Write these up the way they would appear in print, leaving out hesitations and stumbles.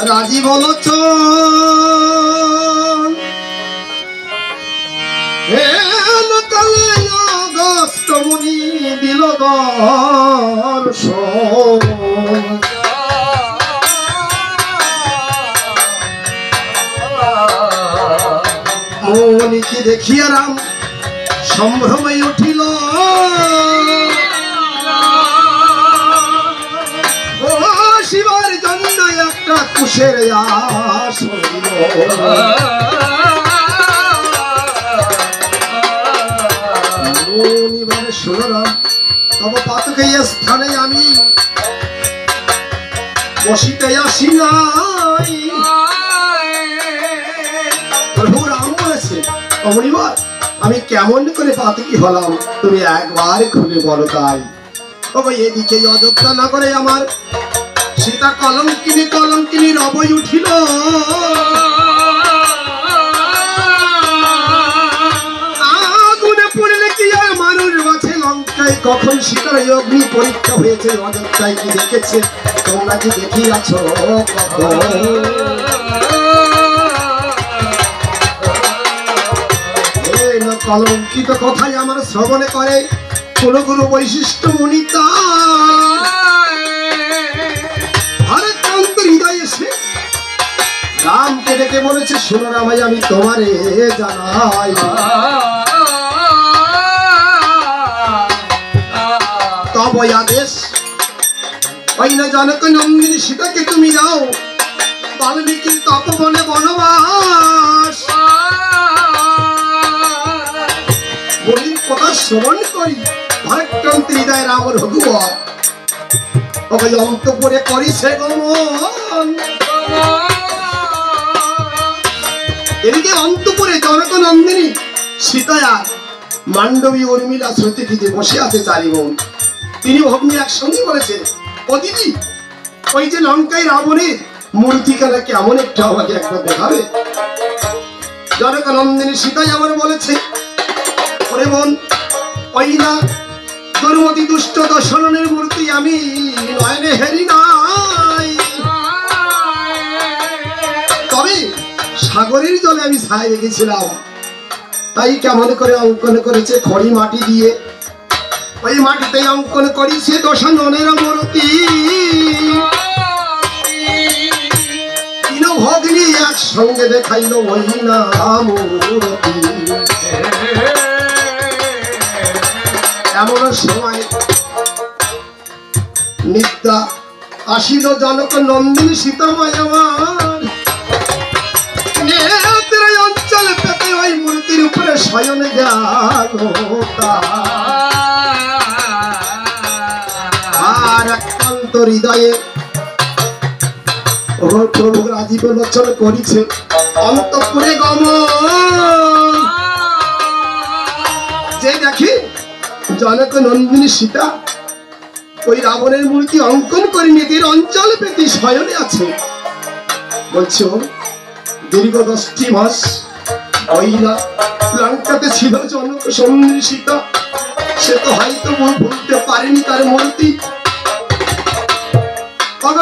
রাজি বলছ কালে অগস্ত মুনি দিল দর্শন মুনিকে দেখিয়া রাম সম্ভ্রমে উঠিল ও শিবার জন্য একটা কুশের আসন মুনিবারে শোনো রাম তব পাতকে স্থানে আমি বসিতে আসি নাই প্রভু রাম বলেছে অমনিবার আমি কেমন করে পাতকি হলাম তুমি একবার খুলে বলো তাই তবে এদিকে অযোধ্যা নগরে আমার সীতা কলঙ্কিনী রবই উঠিল আগুনে পড়লে কি আর মানুষ বাঁচে লঙ্কায় কখন সীতার অগ্নি পরীক্ষা হয়েছে অযোধ্যায় কি দেখেছে তোমরা কি দেখিয়াছ কখন কলঙ্কিত কথাই আমার শ্রবণে করে কোন গুরু বৈশিষ্ট্য মুনিতা ভারতকান্ত হৃদয় এসে রামকে ডেকে বলেছে শোনো রামাই আমি তোমারে জানাই তব আদেশ ওই না জনক নন্দিনী সীতাকে তুমি দাও বাল্মীকির তপবনে বনবাস বলির কথা শ্রবণ করি ভারতকান্ত হৃদয় রাম রঘুবর ওই অন্তপুরে করি সে গমন এদিকে অন্তপুরে জনক নন্দিনী সীতায়া মান্ডবী উর্মিলা শ্রুতিটিতে বসে আছে চারি বোন তিনি ভগ্নী একসঙ্গে বলেছেন ও দিদি ওই যে লঙ্কায় রাবণের মূর্তিখানা কেমন একটু আমাকে একবার দেখাবে জনক নন্দিনী সীতাই আমার বলেছে ওরে বোন ওই না দুর্মতি দুষ্ট দশরণের মূর্তি আমি নয়নে হেরি নাই তবে সাগরের জলে আমি ছায় রেখেছিলাম তাই কেমন করে অঙ্কন করেছে খড়ি মাটি দিয়ে ওই মাটিতে অঙ্কন করেছে দশাননের মূর্তি তিন ভগ্নী একসঙ্গে দেখাইল ওই না মূর্তি এমন সময় নিত্যা আসিল জনক নন্দিনী সীতাময় আমার নেত্রের অঞ্চলে পেতে ওই মূর্তির উপরে শয়ন গেল আর একান্ত হৃদয়ে প্রভু রাজীব লোচন করিছে অন্তঃপুরে গমন যে দেখি জনক নন্দিনী সীতা ওই রাবণের মূর্তি অঙ্কন করে নিজের অঞ্চল পেতে শয়নে আছে বলছো দীর্ঘ 10টি মাস ওই না লঙ্কাতে ছিল জনক নন্দিনী সীতা সে তো হয়তো ভুলতে পারেনি তার মূর্তি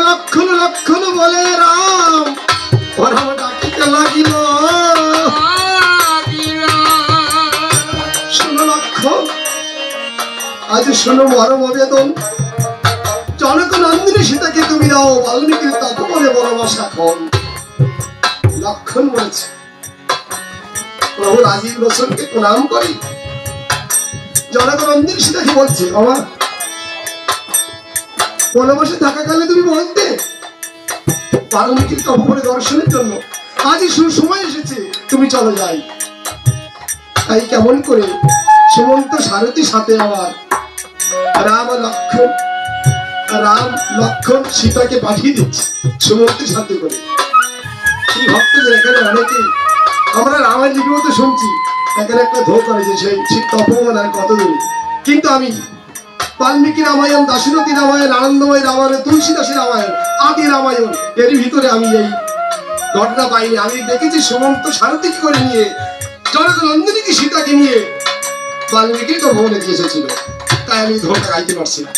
লক্ষণ লক্ষণ বলে রাম ওরা ডাকিতে লাগিল শোনো লক্ষণ আজ শোনো মরম আবেদন জনক নন্দিনী সীতাকে তুমি দাও বাল্মীকির তপবনে বনবাস এখন লক্ষণ বলেছে প্রভু রাজীব লোচনকে প্রণাম করি জনক নন্দিনী সীতাকে বলছে আমার বনবাসে থাকাকালে তুমি বলতে বাল্মীকির তপবনে দর্শনের জন্য আজই সুসময় এসেছে তুমি চলো যাই তাই কেমন করে সুমন্ত সারথী সাথে আমার রাম লক্ষণ সীতাকে পাঠিয়ে দিচ্ছে সুমন্তের সাথে করে সেই ভক্তদের এখানে অনেকে আমরা রামের লিপিতে শুনছি এখানে একটা ধো করে যে সেই তপবন আর কত দূরে কিন্তু আমি বাল্মীকি রামায়ণ দাশরথী রামায়ণ আনন্দময় রামায়ণ তুলসীদাসী রামায়ণ আদি রামায়ণ এর ভিতরে আমি এই ঘটনা পাইনি আমি দেখেছি সুমন্ত সারথী করে নিয়ে জনক নন্দিনীকে সীতাকে নিয়ে বাল্মীকি তো ভবনে দিয়ে এসেছিল তাই আমি ধোঁকা গাইতে পারছি না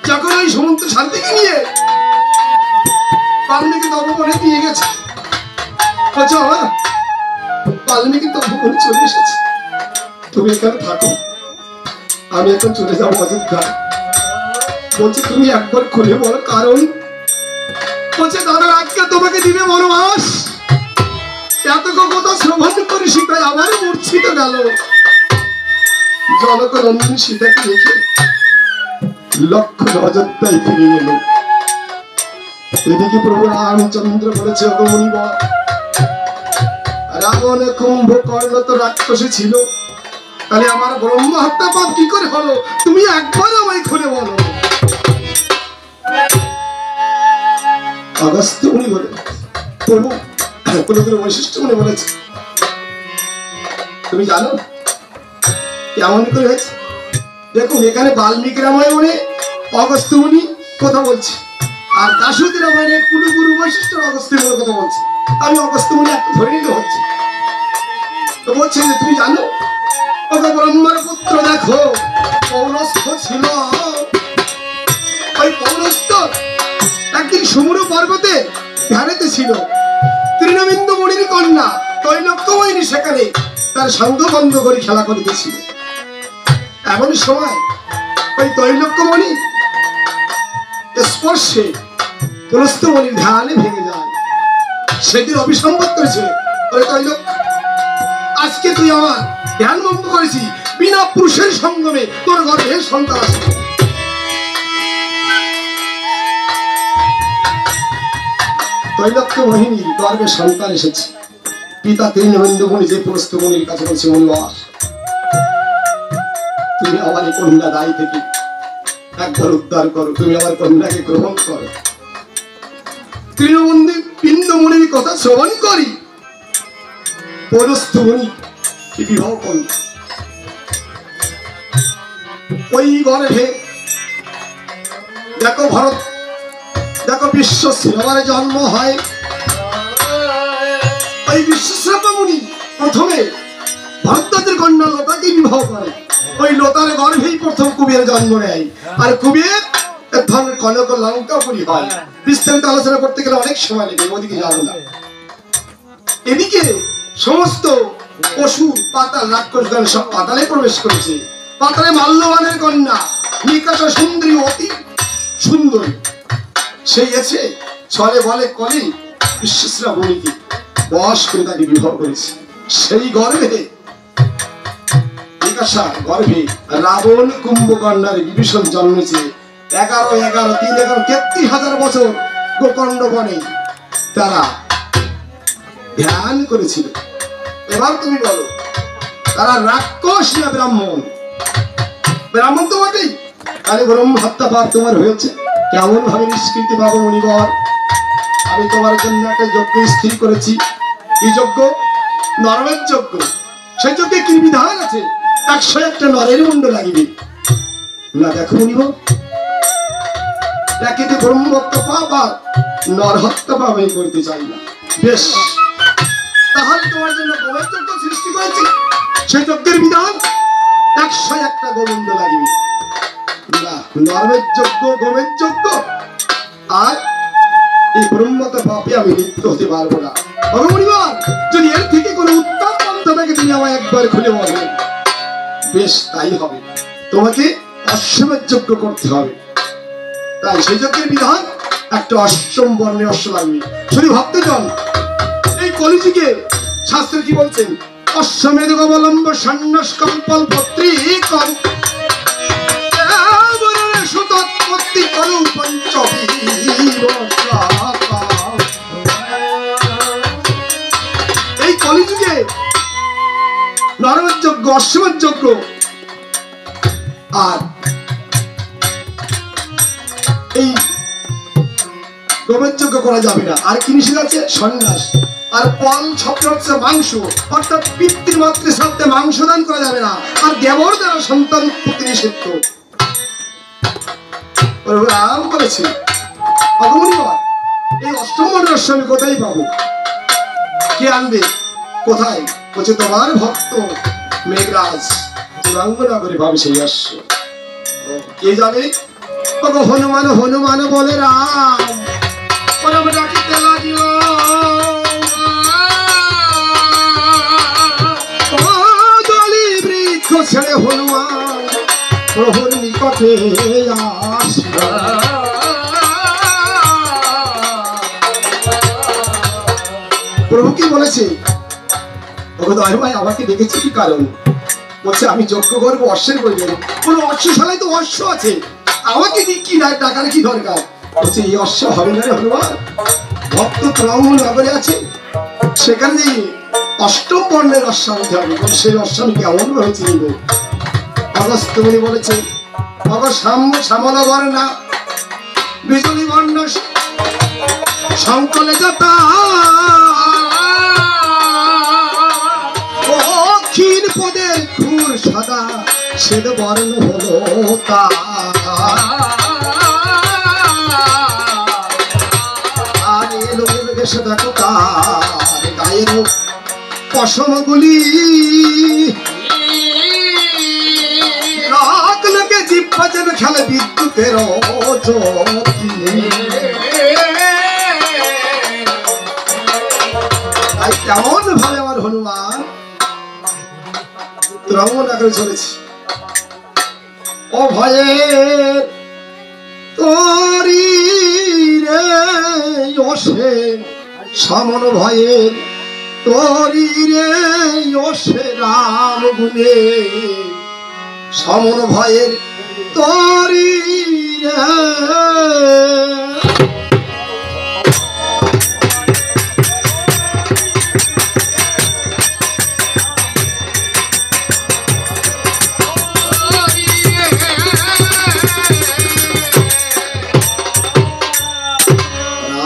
যখন ওই সুমন্ত সারথীকে নিয়ে বাল্মীকি তপবনে দিয়ে গেছে। বলছে বাবা বাল্মীকি তপবনে চলে এসেছে, তুমি এখানে থাকো, আমি এখন চলে যাবো অযোধ্যা। বলছে তুমি একবার খুলে বলো কারণ। বলছে দাদা আজকে তোমাকে দিবে বনবাস, এত কথা শ্রবণ করে সীতা আবারও মূর্ছিত গেল। জনকনন্দন সীতাকে রেখে লক্ষণ অযোধ্যায় ফিরে গেল। এদিকে প্রভু রামচন্দ্র বলেছে অগমনিবর, রাবণ কুম্ভকর্ণ তো রাক্ষসী ছিল, তাহলে আমার ব্রহ্ম হত্যা পাপ কি করে হলো, তুমি একবার আমায় খুলে বলো। অগস্ত্য মুনি বলে প্রভু কুলগুরু বৈশিষ্ট্য মুনি বলেছে তুমি জানো কেমন করে হয়েছে। দেখুন এখানে বাল্মীকি রামায়ণে অগস্ত্য মুনি কথা বলছে, আর দাশরথী রামায়ণে কুলগুরু বৈশিষ্ট্য অগস্ত্য মুনির কথা বলছে। আমি অগস্ত্য মুনি একটু ধরে নিলে হচ্ছে। তো বলছে যে তুমি জানো ব্রহ্মার পুত্র দেখো পৌরস্থ ছিল, ওই পৌরস্থ একদিন সমুদ্র পর্বতে ধ্যানেতে ছিল। তৃণবিন্দু মুনির কন্যা তৈলক্যময়ী সেখানে তার সঙ্গ বন্ধ করে খেলা করিতেছিল। এমন সময় ওই তৈলক্যমণি স্পর্শে পুরস্থমণির ধ্যানে ভেঙে যায়। সেদিন অভিসম্বোধ করেছে ওই তৈলক্য, আজকে তুই আমার ধ্যান ভঙ্গ করেছি, বিনা পুরুষের সঙ্গমে তোর গর্ভে সন্তান আসবে। তৈলক্য মোহিনীর গর্ভে সন্তান এসেছে। পিতা তৃণবিন্দু মুনি যে পুরস্থমণির কাছে বলছে মনিবর তুমি আমার এই কন্যা দায়ী থেকে একবার উদ্ধার করো, তুমি আমার কন্যাকে গ্রহণ করো। তৃণবিন্দু মুনির কথা শ্রবণ করি পুরস্থমণি কি বিবাহ করল। ওই গর্ভে দেখো ভরত, দেখো বিশ্বশ্রীর জন্ম হয়। ওই বিশ্বশ্রব মুনি প্রথমে ভরদ্বাজের কন্যা লতাকে বিবাহ করে। ওই লতার গর্ভেই প্রথম কুবের জন্ম নেয়। আর কুবের এক ধরনের কনক লঙ্কাপুরী হয়। বিস্তারিত আলোচনা করতে গেলে অনেক সময় লেগে, ওদিকে যাবো না। এদিকে সমস্ত পশু পাতাল রাক্ষসগণ সব পাতালে প্রবেশ করেছে। পাতালে মাল্যবানের কন্যা নিকাশা সুন্দরী অতি সুন্দরী, সেই আছে ছলে বলে কলি বিশ্বশ্রা বনিকে বশ করে তাকে বিবাহ করেছে। সেই গর্ভে নিকাশা গর্ভে রাবণ কুম্ভকর্ণার বিভীষণ জন্মেছে। 11,11,3,11,33,000 বছর গোকর্ণ বনে তারা ধ্যান করেছিল। এবার তুমি বলো তারা রাক্ষস না ব্রাহ্মণ? ব্রাহ্মণ তো বটেই, তাহলে ব্রহ্ম হত্যা পাপ তোমার হয়েছে। কেমন ভাবে নিষ্কৃতি পাবো মনিবর? আমি তোমার জন্য একটা যজ্ঞ স্থির করেছি। কি যজ্ঞ? নরমের যজ্ঞ। সেই যজ্ঞে কি বিধান আছে? 101টা নরের মুন্ড লাগিবে না। দেখো মনিবর, একেতে ব্রহ্ম হত্যা পাপ আর নর হত্যা পাপ আমি করতে চাই না। বেশ, তাহলে তোমার জন্য গোমের যজ্ঞ সৃষ্টি করেছি। সেই যজ্ঞের বিধান 101টা গোবিন্দ লাগিবে না। নরমের যজ্ঞ, গোমের যজ্ঞ আর এই ব্রহ্মতা পাপে আমি লিপ্ত হতে পারবো না। ভগবান যদি এর থেকে কোনো উত্তম পন্থা থাকে তুমি আমায় একবার খুলে বলবেন। বেশ, তাই হবে। তোমাকে অশ্বমের যজ্ঞ করতে হবে। তাই সেই যজ্ঞের বিধান একটা অশ্বম বর্ণে অশ্ব লাগবে। শুধু ভক্তজন এই কলিযুগে শাস্ত্রে কি বলছেন? অশ্বমেধ অবলম্ব সন্ন্যাস কল্পল পত্রিকম সুতৎপত্তি করু এই কলিযুগে নরমের যজ্ঞ, অশ্বমের যজ্ঞ আর এই গোমের যজ্ঞ করা যাবে না। আর কি নিষেধ আছে? সন্ন্যাস। আর পল শব্দ হচ্ছে মাংস, অর্থাৎ পিতৃমাতৃ শব্দে মাংস দান করা যাবে না। আর দেবর দ্বারা সন্তান উৎপত্তি নিষিদ্ধ। রাম বলেছে অগমনিবর এই অষ্টম রহস্য আমি কোথায় পাবো? কে আনবে? কোথায়? বলছে তোমার ভক্ত মেঘরাজ চিরাঙ্গনগরে পাবে সেই অশ্ব। কে যাবে? হনুমান হনুমান বলে রাম রূপে আসি। প্রভু কি বলেছে? ওগো দয়াল ভাই আমাকে ডেকেছে কি কারণ? বলছে আমি যজ্ঞ করবো অশ্বের বলবেন। কোন অশ্বশালায় তো অশ্ব আছে, আমাকে কি ডাকার কি দরকার? বলছে এই অশ্ব হবে না রে হনুমান, ভক্ত ত্রাম নগরে আছে, সেখানে যে অষ্টম বর্ণের অশ্ব আনতে হবে। সেই অশ্ব আমি কেমন ভাবে চিনব? অগস্ত্য মুনি বলেছে শ্যামল বর্ণ বিজলি বর্ণ সংকলে যাতা ক্ষীর পদের ঘুর সাদা শ্বেত বর্ণ হলো তা। আর এলো এসে দেখো তার গায়ের পশমগুলি রাগলকে জিহ্বা যেন খেলে বিদ্যুতের জ্যোতি। তাই কেমন ভাবে আমার হনুমান রমন আকারে চলেছে। ও ভয়ের তোরি রে ওসে সমন ভয়ের তোরি রে ওসে রাম গুণে সমন ভয়ের তোরি রে।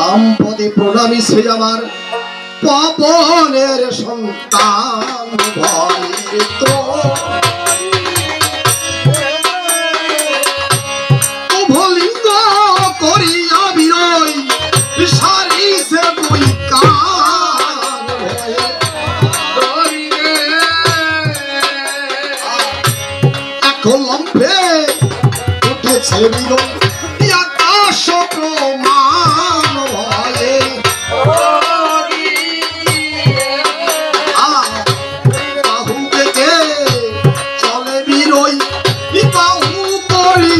রামপদে প্রণামী সে আমার পবনের সন্তান ভয় তো ভলিঙ্গ করিয়া বিরয় সারি সে বই কান এখন লম্ফে উঠেছে বিরয় আকাশ প্রমাণ ভয়ে বাহু বেগে চলে বিরই বাহু করি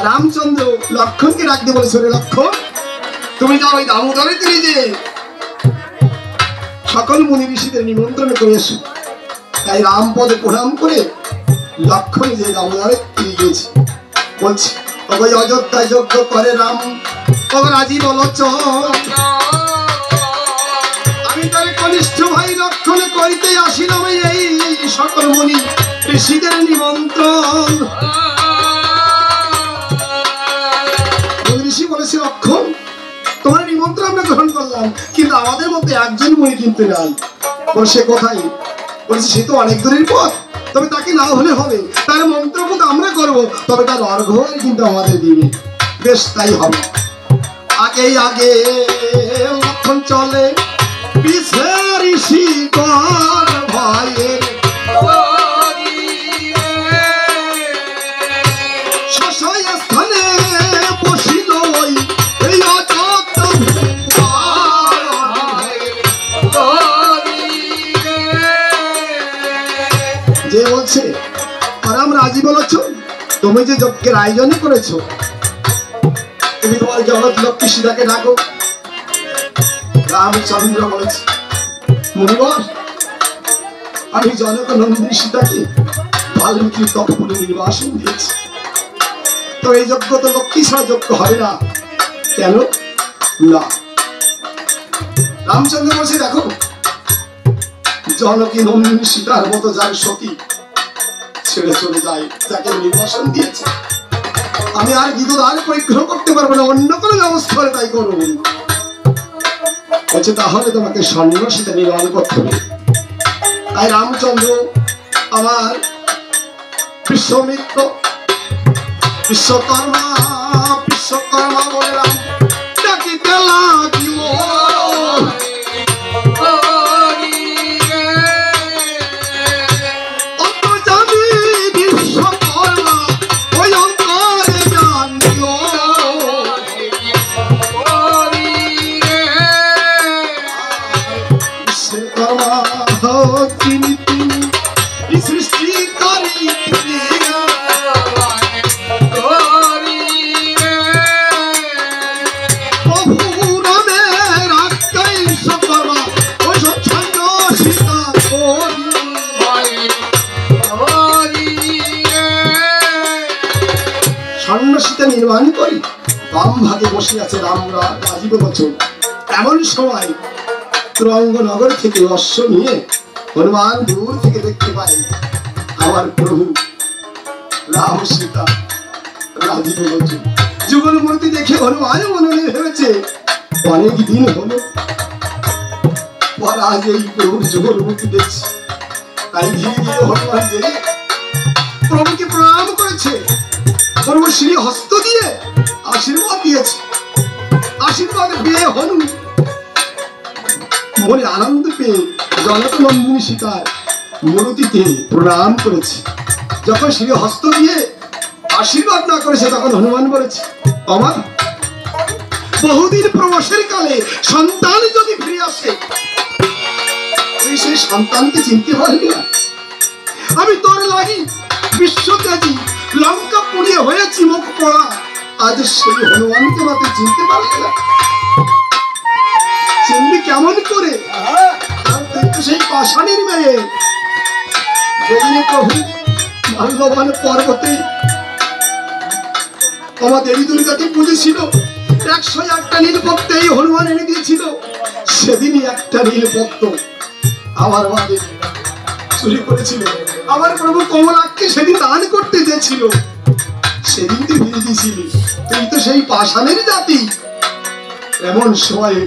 রামচন্দ্র লক্ষণকে ডাকতে বলেছে, লক্ষণ তুমি যাও ওই দামোদরের তীরে যে সকল মুনি ঋষিদের নিমন্ত্রণ করে এসো। তাই রামপদে প্রণাম করে লক্ষণ যে দামোদরের তীরে গিয়েছে। বলছে ওই অযোধ্যায় যজ্ঞ করে রাম রাজি বলো আমি তার কনিষ্ঠ ভাই লক্ষণ করিতে আসিলাম এই সকল মুনি ঋষিদের নিমন্ত্রণ। ঋষি বলেছে লক্ষণ তোমার নিমন্ত্রণ আমরা গ্রহণ করলাম, কিন্তু আমাদের মধ্যে একজন মুনি কিন্তু নাই। সে কোথায়? বলছে সে তো অনেক দূরের পথ, তবে তাকে না হলে হবে, তার মন্ত্রপদ আমরা করবো, তবে তার অর্ঘ্য কিন্তু আমাদের দিবে। বেশ তাই হবে। আগে আগে লক্ষণ চলে পিছে ঋষি ভাইয়ের স্থানে বসিল ওই যে বলছে রাম রাজি বলেছ, তুমি যে যজ্ঞের আয়োজন করেছো, তুমি তোমার জগৎ লক্ষ্মী সীতাকে ডাকো। রামচন্দ্র বলেছে মুনিবর আমি জনক নন্দিনী সীতাকে বাল্মীকি তপপুরে নির্বাসন দিয়েছি, তো এই যজ্ঞ তো লক্ষ্মী ছাড়া যজ্ঞ হবে না। কেন? না। রামচন্দ্র বলছে, দেখো জনকী নন্দিনী সীতার মতো যার সতী ছেড়ে চলে যায়, যাকে নির্বাসন দিয়েছে, আমি আর গীতদার পরিগ্রহ করতে পারবো না, অন্য কোনো ব্যবস্থা হলে তাই করুন। বলছে তাহলে তোমাকে সন্ন্যাসীতে নির্মাণ করতে হবে। তাই রামচন্দ্র আমার বিশ্বমিত্র বিশ্বকর্মা বিশ্বকর্মা বলে রাম ডাকিতে লাগিল। সন্ন্যাসীতে নির্মাণ করি, বাম ভাগে বসে আছে রামরা রাজীব বচন। এমন সময় তুরঙ্গনগর থেকে অশ্ব নিয়ে হনুমান দূর থেকে দেখতে পাই আমার প্রভু রাম সীতা রাজীব বচন। যুগল মূর্তি দেখে হনুমান মনে ভেবেছে অনেক দিন হলো পর আজ এই প্রভুর যুগল মূর্তি দেখছি। তাই ধীরে ধীরে হনুমান যে প্রভুকে প্রণাম করেছে, প্রভু শ্রী হস্ত দিয়ে আশীর্বাদ দিয়েছে। আশীর্বাদ পেয়ে হনু মনে আনন্দ পেয়ে জনক নন্দিনী সীতার মূর্তিতে প্রণাম করেছে। যখন শ্রী হস্ত দিয়ে আশীর্বাদ না করেছে তখন হনুমান বলেছে, আমার বহুদিন প্রবাসের কালে সন্তান যদি ফিরে আসে তুই সেই সন্তানকে চিনতে পারবি না। আমি তোর লাগি বিশ্বত্যাগী লঙ্কা পুড়িয়ে হয়েছি মুখ পড়া, আজ সেই হনুমানকে মাত্র চিনতে পারবে না। চিনবি কেমন করে? সেই পাষাণের মেয়ে যেদিনে প্রভু মাল্যবান পর্বতে আমার দেবী দুর্গাকে পুজেছিল, 101টা নীলপত্র এই হনুমান এনে দিয়েছিল। সেদিনই একটা নীলপত্র আমার বাদে চুরি করেছিল। আমার প্রভু কমলাকে সেদিন দান করতে চেয়েছিল, সেদিন তুই ফিরে দিয়েছিলি। তুই তো সেই পাষাণের জাতি। এমন সময়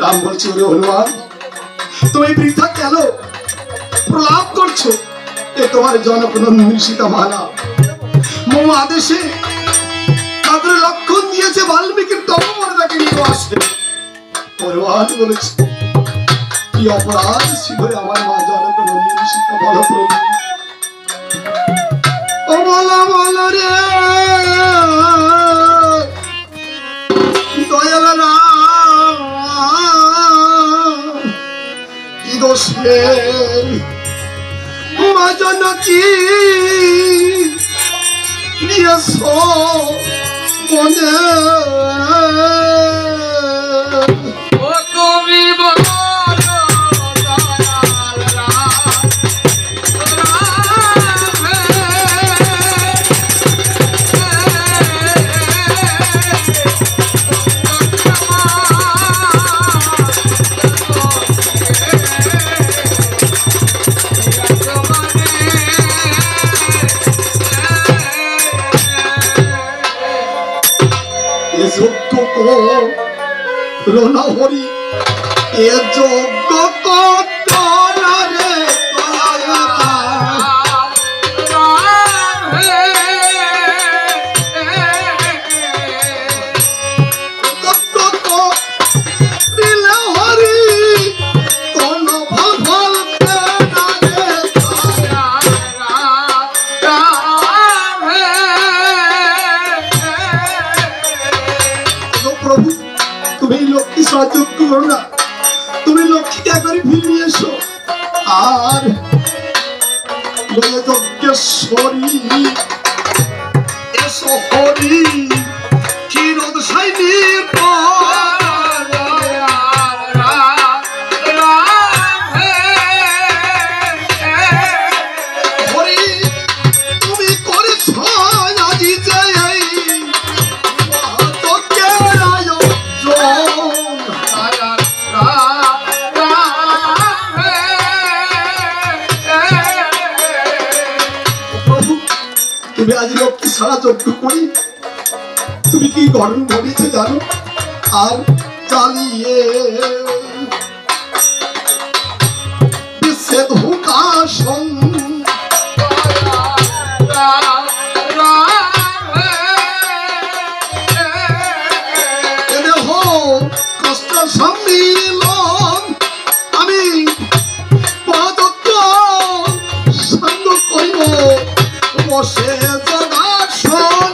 রাম বলছে, ওরে হনুমান তুমি বৃথা কেন প্রলাপ করছো? এ তোমার জনক নন্দিনী সীতা মানা মম আদেশে তাদের লক্ষণ দিয়েছে বাল্মীকির তপমর্যাদাকে নিয়ে আসে। হনুমান বলেছে, কি অপরাধ ছিল আমার মা জনক নন্দিনী সীতা? বলো প্রভু। ও বলো বলো রে দয়াল রাম, কি দোষে মা জনকী নিয়েছ মনে? রণহরি এ যোগ্য কত রে দিলে হরি কোন ফল ফল প্রভু তুমি লক্ষ্মী সাহায্য করো না, তুমি লক্ষ্মীকে একবারে ফিরিয়ে এসো। আর যজ্ঞেশ্বরী এসো হরি ক্ষীরদ সাইনির হরি তুমি করেছ আজি যে তুমি আজ লক্ষ্মী ছাড়া যজ্ঞ করি তুমি কি গরম ধরেছে জানো? আর চালিয়ে বিচ্ছেদ হুকাশন কষ্ট সম্মিলন আমি পদত্ব সঙ্গ করিব বসে জগাসন।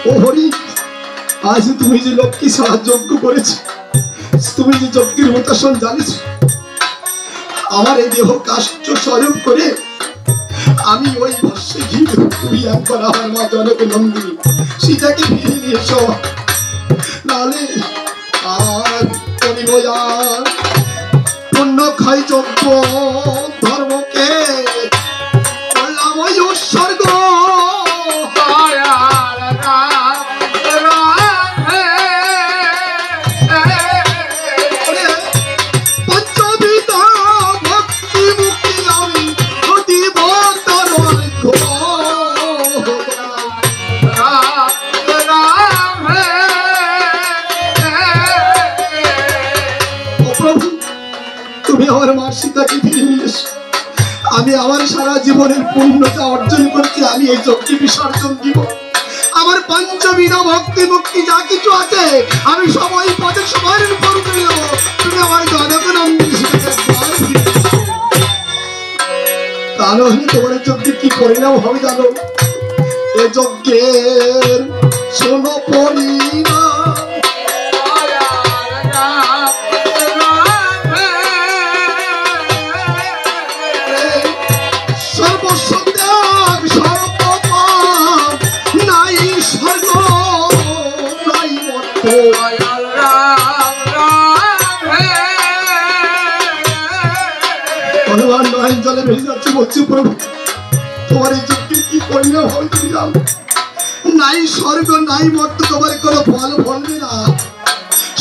ও হরি, আজ তুমি যে লক্ষ্মী ছাড়া যজ্ঞ করেছ, তুমি যে যজ্ঞের মতাসন জানিস, আমার এই দেহ কাষ্ঠ স্বরূপ করে আমি ওই ভস্যে ঘি তুমি একবার আমার মা জনক নন্দিনী সীতাকে ফিরে নিয়ে এসো, নাহলে আর করিব আর পুণ্য ক্ষয় যজ্ঞ ধর্মকে করলাম ওই উৎসর্গ। আমার মা সীতাকে ফিরে নিয়ে এসো, আমি আমার সারা জীবনের পূর্ণতা অর্জন করতে আমি এই যজ্ঞে বিসর্জন দিব। আমার পঞ্চবিধা ভক্তি মুক্তি যা কিছু আছে আমি সবাই পদে সবার উপর করে দেবো। তুমি আমার জনক নন্দিনী তাহলে তোমার যজ্ঞে কি পরিণাম হবে জানো? এ যজ্ঞের শোনো পরিণাম। জলে ভেসে যাচ্ছে বলছি প্রভু, তোমার এই যজ্ঞের কি পরিণাম হবে তুমি জানো? নাই স্বর্গ নাই মর্ত, তোমার কোনো ফল ফলবে না,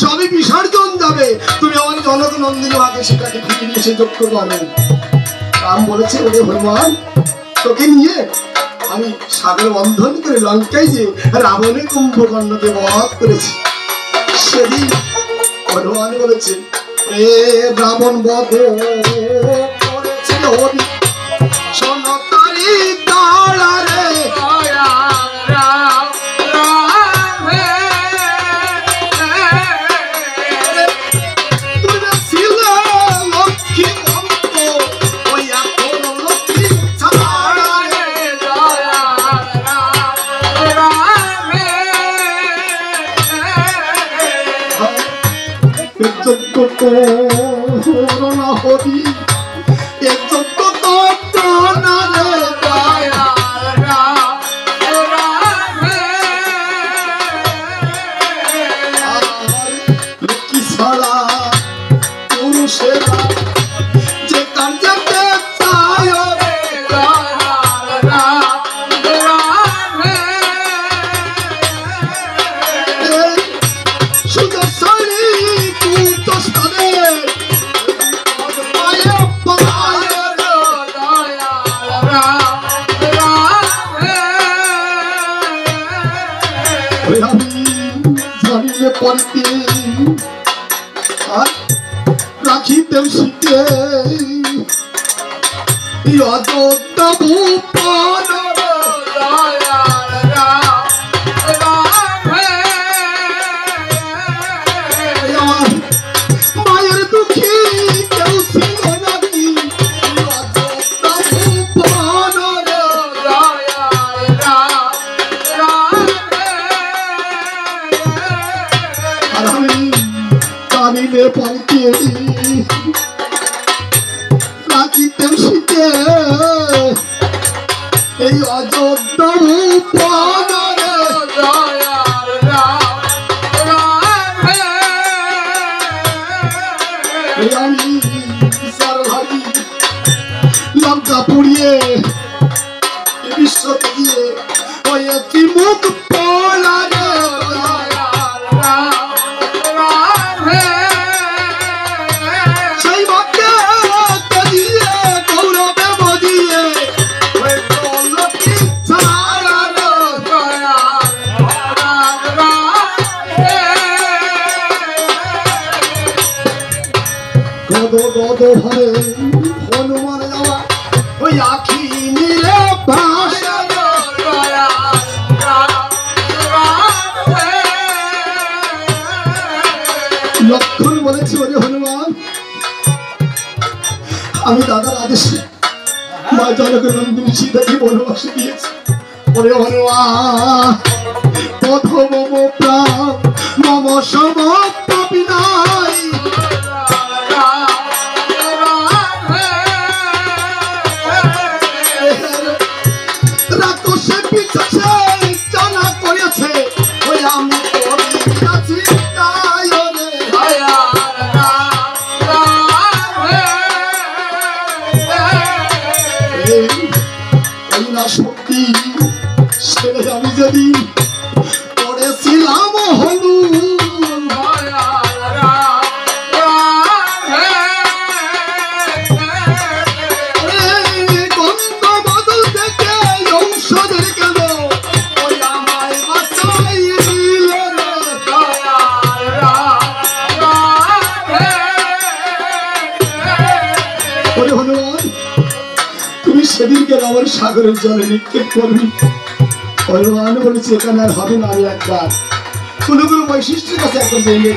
সবই বিসর্জন যাবে। তুমি আমার জনক নন্দিনী মাকে সেটাকে ফিরে নিয়ে এসে যজ্ঞ করো। রাম বলেছে, ওরে হনুমান, তোকে নিয়ে আমি সাগর বন্ধন করে লঙ্কায় যে রাবণের কুম্ভকর্ণকে বধ করেছি। সেদিন হনুমান বলেছে, এ রাবণ বধ সনতারি তাড়ারে লক্ষ্মী ভক্ত ওই এখন লক্ষ্মী ছাড়ারে যজ্ঞ করোনা হরি রাখিতে শীতে অযোধ্যা ভূপন মায়ের দুঃখী কেউ ছিল নাকি অযোধ্যা ভূপন আর আমি জানিলে পাইতে রাখিতে শীতে এই অযোধ্যা ভূপন আমি সারভারি লঙ্কা পুড়িয়ে বিশ্বকে দিয়ে হয়েছি মুখ পোড়ারে তো ভাবে হনুমান যাওয়া ওই আখি নিলে ভাষা লক্ষণ বলেছি ওরে হনুমান আমি দাদার আদেশে মা জনকনন্দিনী সীতাকে বনবাসে দিয়েছি ওরে হনুমান প্রথম প্রাণ মম সমপাপি নাই রাক্ষসে পিছাছে জানা করেছে ওই আমি করিয়াছি তাই রে এই না সত্যি ছেলে আমি যদি পড়েছিলাম হলু গন্ধ বদল থেকে ঔষধের কেন ওই আমায় বাঁচাই দিলে ওরে হনুমান তুমি সেদিনকে আমার সাগরের জলে নিক্ষেপ করবি হনুমান বলেছে এখানে আর হবে না আমি একবার কোনো কোনো বৈশিষ্ট্যের কাছে একবার যাইলে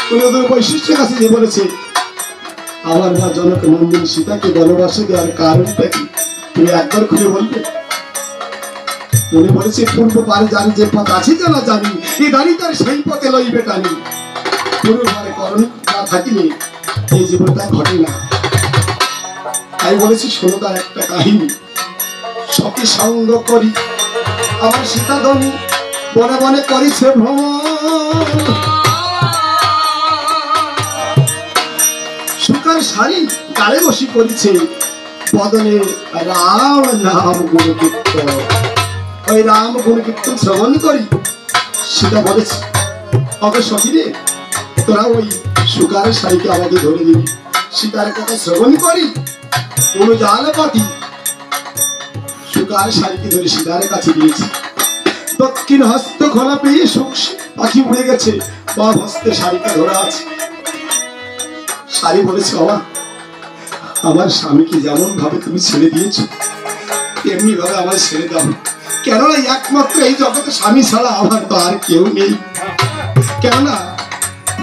কোনো কোনো বৈশিষ্ট্যের কাছে যে বলেছে আমার মা জনক নন্দিনী সীতাকে বনবাসে দেওয়ার কারণটা কি তুমি একবার খুলে বলবে উনি বলেছে পূর্ব পারে জানি যে পথ আছে জানা জানি এই গাড়ি তার সেই পথে লইবে টানি পূর্ব পারে করণ না থাকিলে এই জীবনটা ঘটে না তাই বলেছি শোনো তার একটা কাহিনী সখী সঙ্গ করি আমার সীতাধনী বনে বনে করিছে ভ্রমণ সুকার শাড়ি গালে বসি করিছে বদনে রাম নাম গুণকীর্তন ওই রাম গুণকীর্তন শ্রবণ করি সীতা বলেছে ওকে সখী রে তোরা ওই সুকারের শাড়িকে আমাকে ধরে দিবি সীতার কথা শ্রবণ করি কোন জালে পাতি সুকার শাড়িকে ধরে সীতার কাছে দিয়েছি দক্ষিণ হস্ত খোলা পেয়ে পাখি উড়ে গেছে বাম হস্তে শাড়িটা ধরা আছে শাড়ি বলেছে বাবা আমার স্বামীকে যেমন ভাবে তুমি ছেড়ে দিয়েছো তেমনি ভাবে আমার ছেড়ে দাও কেননা একমাত্র এই জগতে স্বামী ছাড়া আমার তো আর কেউ নেই কেননা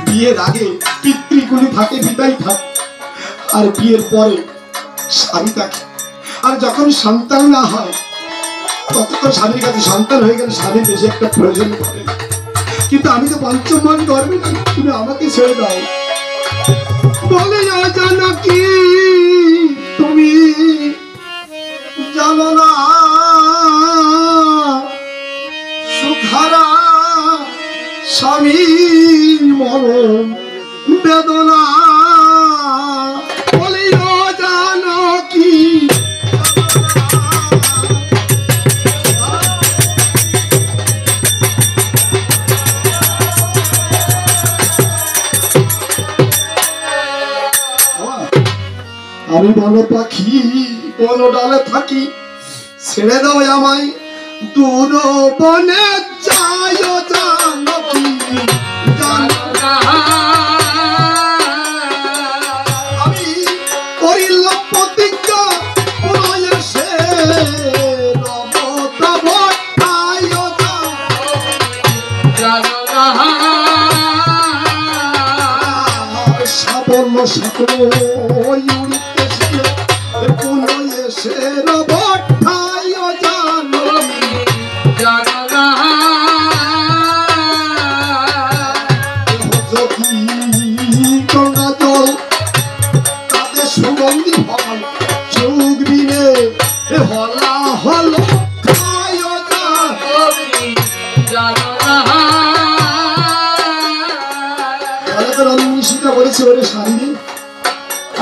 বিয়ের আগে পিতৃগুলি থাকে পিতাই থাকে আর বিয়ের পরে স্বামী থাকে আর যখন সন্তান না হয় ততক্ষণ স্বামীর কাছে সন্তান হয়ে গেলে স্বামীর বেশি একটা প্রয়োজন পড়ে কিন্তু আমি তো পঞ্চম মান করবে না তুমি আমাকে ছেড়ে দাও বলে জানো কি তুমি জানো না সুখারা স্বামী মরণ বেদনা বলে জানো কি আমি বন পাখি বন ডালে থাকি ছেড়ে দাও আমায় দূর বনে যাই জানো কি জানো না আমি করিল প্রতিজ্ঞা পুরো সে রব তব তাই জানো না সাবল সাকল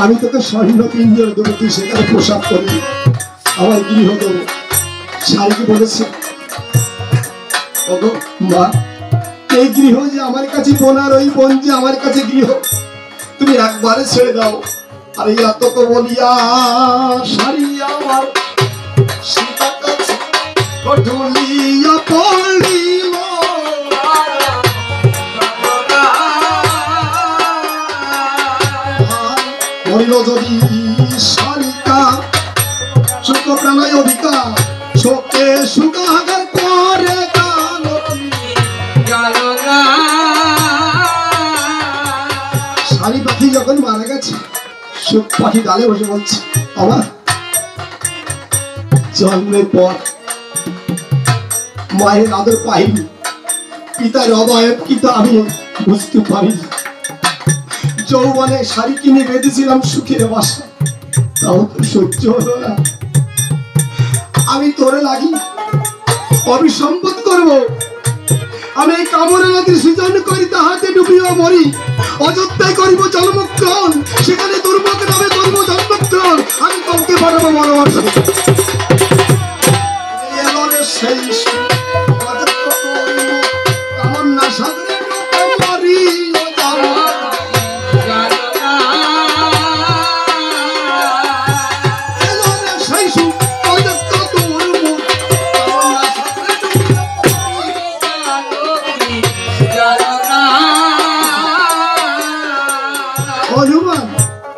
আমি তোকে স্বর্ণ পিঞ্জর দেবো তুই সেখানে পোশাক করবি আমার গৃহ দেবো শাড়িকে বলেছে মা এই গৃহ যে আমার কাছে বোন আর ওই বোন যে আমার কাছে গৃহ তুমি একবারে ছেড়ে দাও আর এত তো বলিয়া শাড়ি আমার সীতার কাছে ঢুলিয়া পড়িল যদি সারিকা সুখ প্রাণয় অধিকা শোকে সুখাগার করে শাড়ি পাখি যখন মারা গেছে সুখ পাখি ডালে বসে বলছে আমার জন্মের পর মায়ের আদর পাইনি, পিতার অবয়ব কিন্তু আমি বুঝতে পারিনি। যৌবনে শাড়ি কিনে বেঁধেছিলাম সুখের বাসা, তাও তো সহ্য হলো না। আমি তোরে লাগি অবিসম্পদ করব, আমি এই কামড়ে নদীর সৃজন করি তাহাতে ডুবিও মরি। অযোধ্যায় করিব জন্মগ্রহণ, সেখানে দুর্ভোগ নামে করব জন্মগ্রহণ। আমি কাউকে পাঠাবো ভালোবাসা সেই কামনা সাগরে মরি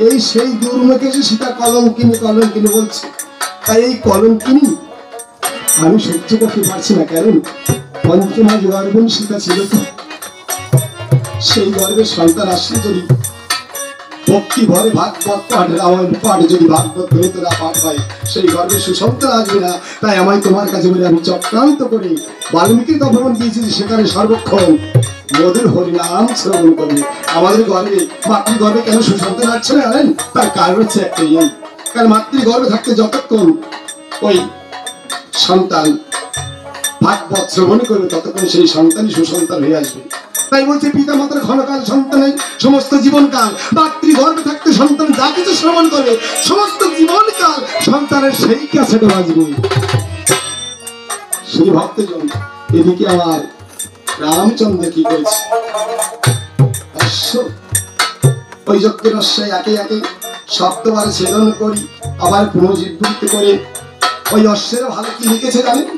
এই সেই দুর্মুখে সীতা কলঙ্কিনী কলঙ্কিনী বলছে। তাই এই কলঙ্কিনী আমি সহ্য করতে পারছি না, কারণ পঞ্চমাজ গর্ভণ সীতা ছিল তো, সেই গর্ভের সন্তান আসলে যদি ভক্তি ভরে ভাগবত পাঠ রামায়ণ পাঠ যদি ভাগবত গ্রন্থরা পাঠ হয় সেই গর্ভে সুসন্তান আসবে না। তাই আমায় তোমার কাছে বলে আমি চক্রান্ত করে বাল্মীকি তপবন দিয়েছি, সেখানে সর্বক্ষণ মধুর হরিনাম শ্রবণ করবে। আমাদের গর্বে মাতৃগর্ভে কেন সুসন্তান আসছে না জানেন? তার কারণ হচ্ছে একটাই, এই কারণ মাতৃগর্ভে থাকতে যতক্ষণ ওই সন্তান ভাগবত শ্রবণ করবে ততক্ষণ সেই সন্তানই সুসন্তান হয়ে আসবে। তাই বলছে পিতা মাতার ক্ষণকাল সন্তানের সমস্ত জীবনকাল, মাতৃগর্ভে থাকতে সন্তান যা কিছু শ্রবণ করবে সমস্ত জীবনকাল সন্তানের সেই ক্যাসেটে বাজবে। শ্রী ভক্তজন, এদিকে আমার রামচন্দ্র কি করেছে, ওই যজ্ঞের অশ্বায় একে একে সপ্তবার ছেদন করি আবার পুনর্জীবিত করে ওই অশ্বের ভালো কি লিখেছে জানেন?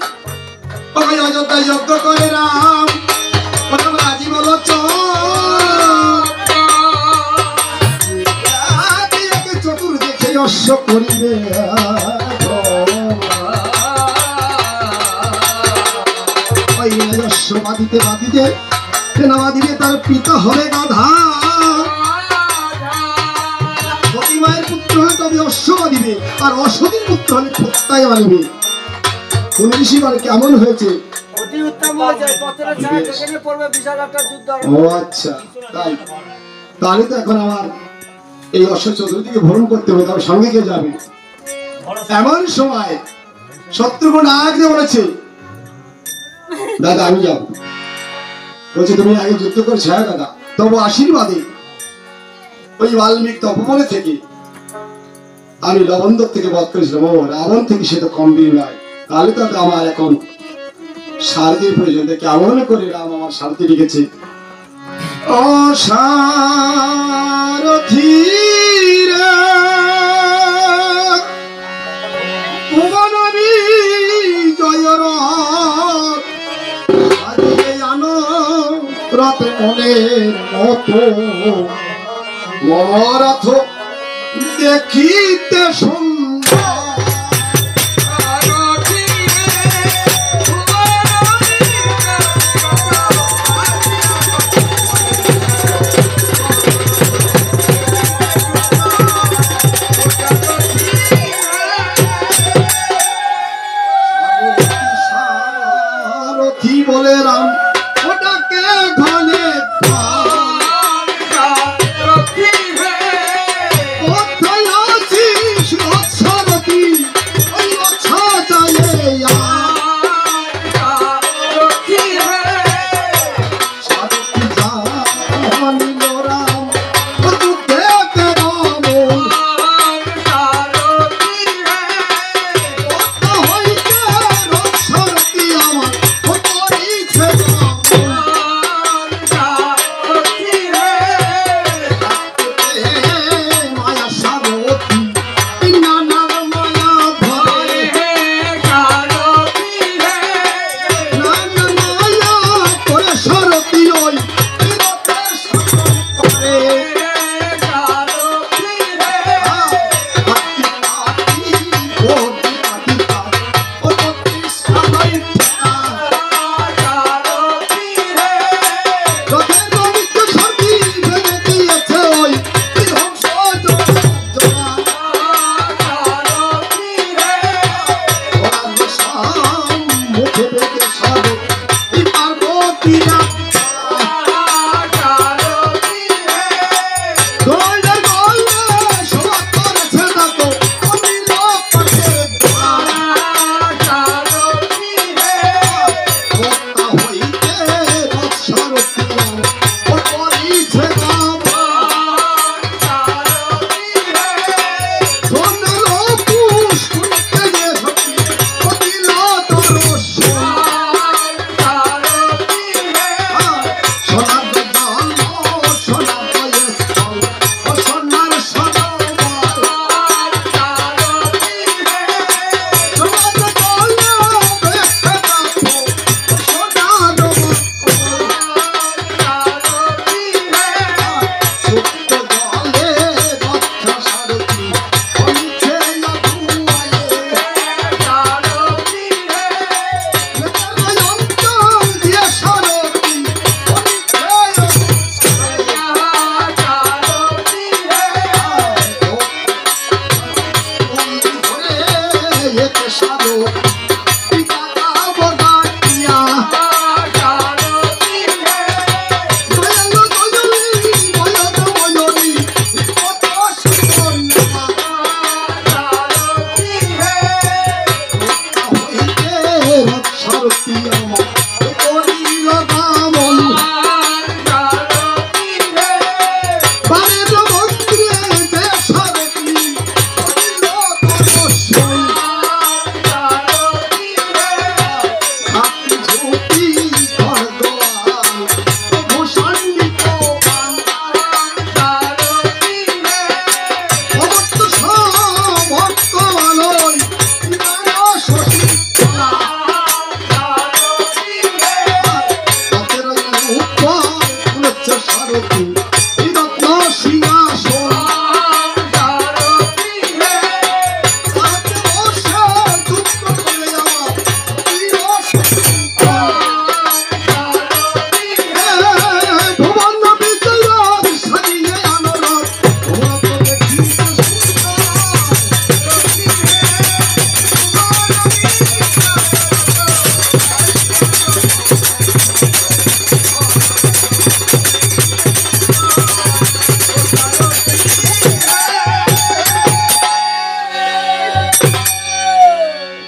ওই অযোধ্যায় যজ্ঞ করে রাম রাজি বলো চতুর্দিকে অশ্ব করিবে ওই অশ্ব বাঁধিতে বাঁধিতে সেনা বাঁধিবে তার পিতা হবে গাধা। মায়ের পুত্র হলে তবে অশ্ব বাঁধিবে, আর অসতীর পুত্র হলে খোত্তায় বাঁধিবে। কোন ঋষি বলে কেমন হয়েছে? ও আচ্ছা, তাই তাহলে তো এখন আমার এই অশ্ব চতুর্দিকে ভ্রমণ করতে হবে, তবে সঙ্গে কে যাবে? এমন সময় শত্রুঘ্ন আগে বলেছে দাদা আমি যাব। বলছে তুমি আগে যুদ্ধ করছো? হ্যাঁ দাদা, তবু আশীর্বাদে ওই বাল্মীকি তপবনে থেকে আমি লবণদর থেকে বধ করেছিলাম, ও রাবণ থেকে সে তো কম বীর নয়। তাহলে তো আমার এখন সারথীর প্রয়োজন। কেমন করে রাম আমার সারথি লিখেছে, ও সারথি জয় রথ মনের মতো মরথ দেখিতে সুন্দর। সারথি বলে রাম ওটাকে ঘনে কোথায় আছিস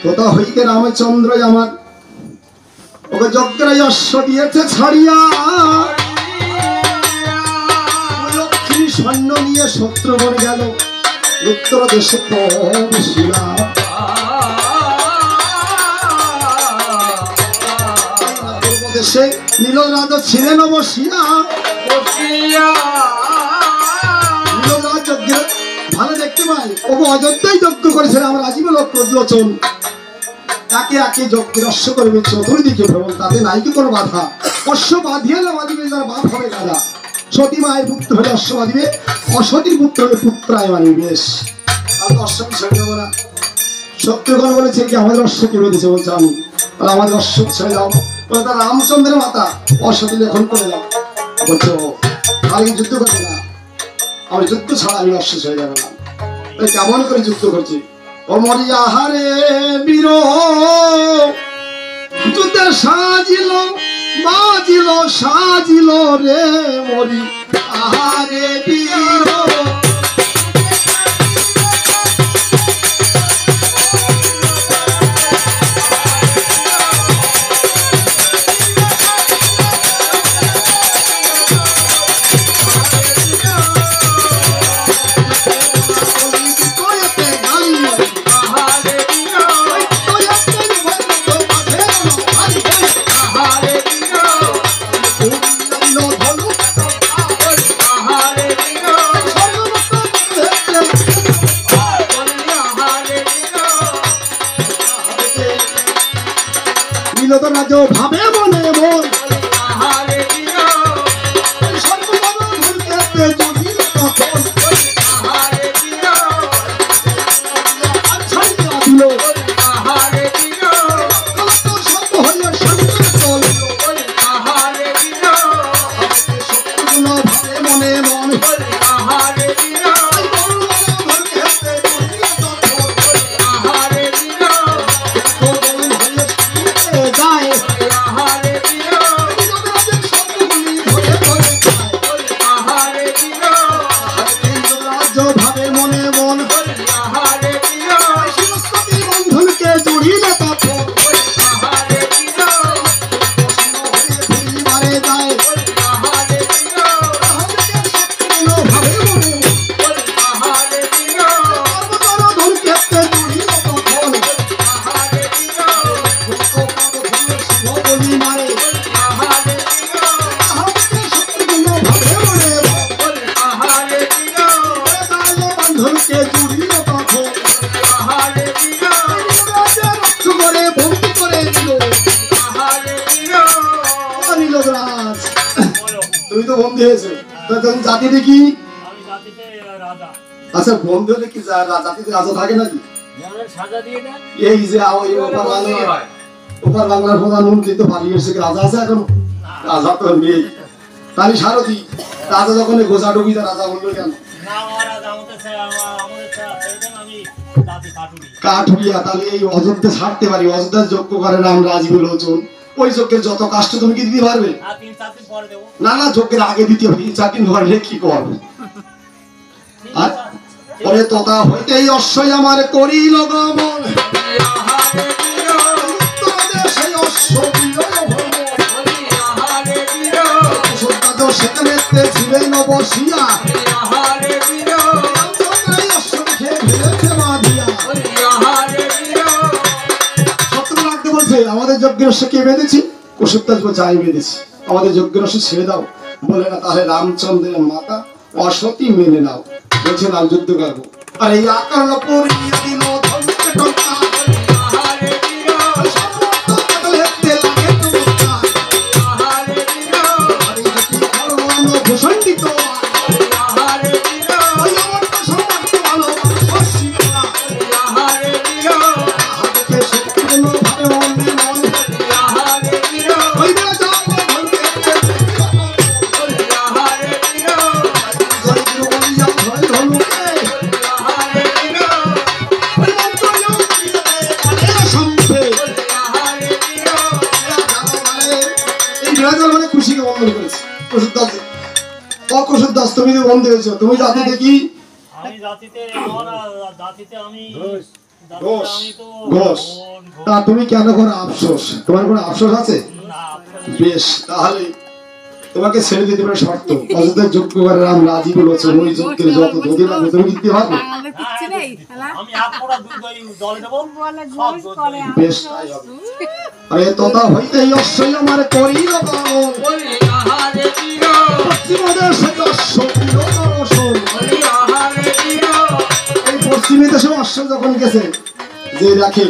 তোতা হইতে রামচন্দ্র আমার ওকে যজ্ঞরাজ অশ্ব দিয়েছে ছাড়িয়া, লক্ষ্মী সৈন্য নিয়ে শত্রু বনে গেল উত্তর দেশে প্রবেশিয়া। পূর্ব দেশে নীলরাজ ছিলেন বসিয়া, নীলরাজ যজ্ঞের ভালো দেখতে পাই ও অযোধ্যায় যজ্ঞ করেছেন আমার রাজীব লোচন। তাকে একে যজ্ঞের অশ্ব করবে চতুর্দিকে ভ্রমণ, তাতে নাই কি কোনো বাধা। অশ্ব বাঁধিয়ে না বাঁধিবে তার বাপ হবে গাধা। সতী মায়ের পুত্র হলে অশ্ব বাঁধিবে, অসতীর পুত্র হলে পুত্রায় মানিবে। বেশ আর অশ্ব ছেড়ে দেবো না। শত্রুগণ বলেছে কি আমাদের অশ্ব কে বেঁধেছে, বলছে আমি। আমাদের অশ্ব ছেড়ে দাও। বলে তার রামচন্দ্রের মাতা অশ্বতী লেখন করে দাও। বলছো আমি যুদ্ধ করবে না, আমার যুদ্ধ ছাড়া আমি অশ্ব ছেড়ে যাবে না। কেমন করে যুদ্ধ করছি, ও মরিয়া হারে বীর যুদ্ধের সাজিল বাজিল সাজিল রে মরি আহারে বীর। তুমি তো বন্ধু হয়েছো, তুমি জাতিতে কি? আমি জাতিতে রাজা। আচ্ছা বন্ধু হলে কি জাতিতে রাজা থাকে নাকি? সাজা দিয়ে দেন। এই যে ওপার বাংলার প্রধানমন্ত্রী তো পালিয়ে এসেছে, রাজা আছে এখন? রাজা তো নেই। তাহলে সারথি রাজা যখন গোজা ডুবিতে রাজা বললো কেন? কাঠুরিয়া, তাহলে এই অযোধ্যা ছাড়তে পারি, অযোধ্যার যজ্ঞ করে নাম রাজীব লোচন। ওই যজ্ঞের যত কাষ্ট তুমি কি দিতে পারবে? না না, যজ্ঞের আগে দিতে হবে, 4 দিন ধরে কি করবে? আর পরে তথা হইতেই অশ্বই আমার করিল গমন, সেখানে ছিলেন বসিয়া, আমাদের যজ্ঞের রস কে বেঁধেছি? কুসুমদাস বলছে আমি বেঁধেছি, আমাদের যজ্ঞের রস ছেড়ে দাও। বলে না তাহলে রামচন্দ্রের মাতা অসতী মেনে নাও। বলছে নাম যুদ্ধ করবো। আর এই আকার পরিয়া দিল ভূষণ্ডিত অকুশদাস, তুমি তো বন্ধু হয়েছো, তুমি জাতিতে কি? আমি জাতিতে আমি ঘোষ। তা তুমি কেন করো আফসোস? তোমার কোনো আফসোস আছে? বেশ, তাহলে তোমাকে ছেড়ে দিতে পারে শর্ত, অযোধ্যার যজ্ঞ করে রাম রাজীব লোচন, ওই যজ্ঞের যত দধি লাগবে তুমি দিতে পারবে? বেশ তাই হবে। আরে তথা হইতেই অশ্বই আমার করিল গমন, পশ্চিমে দেশে অশ্ব যখন গেছে যে রাখে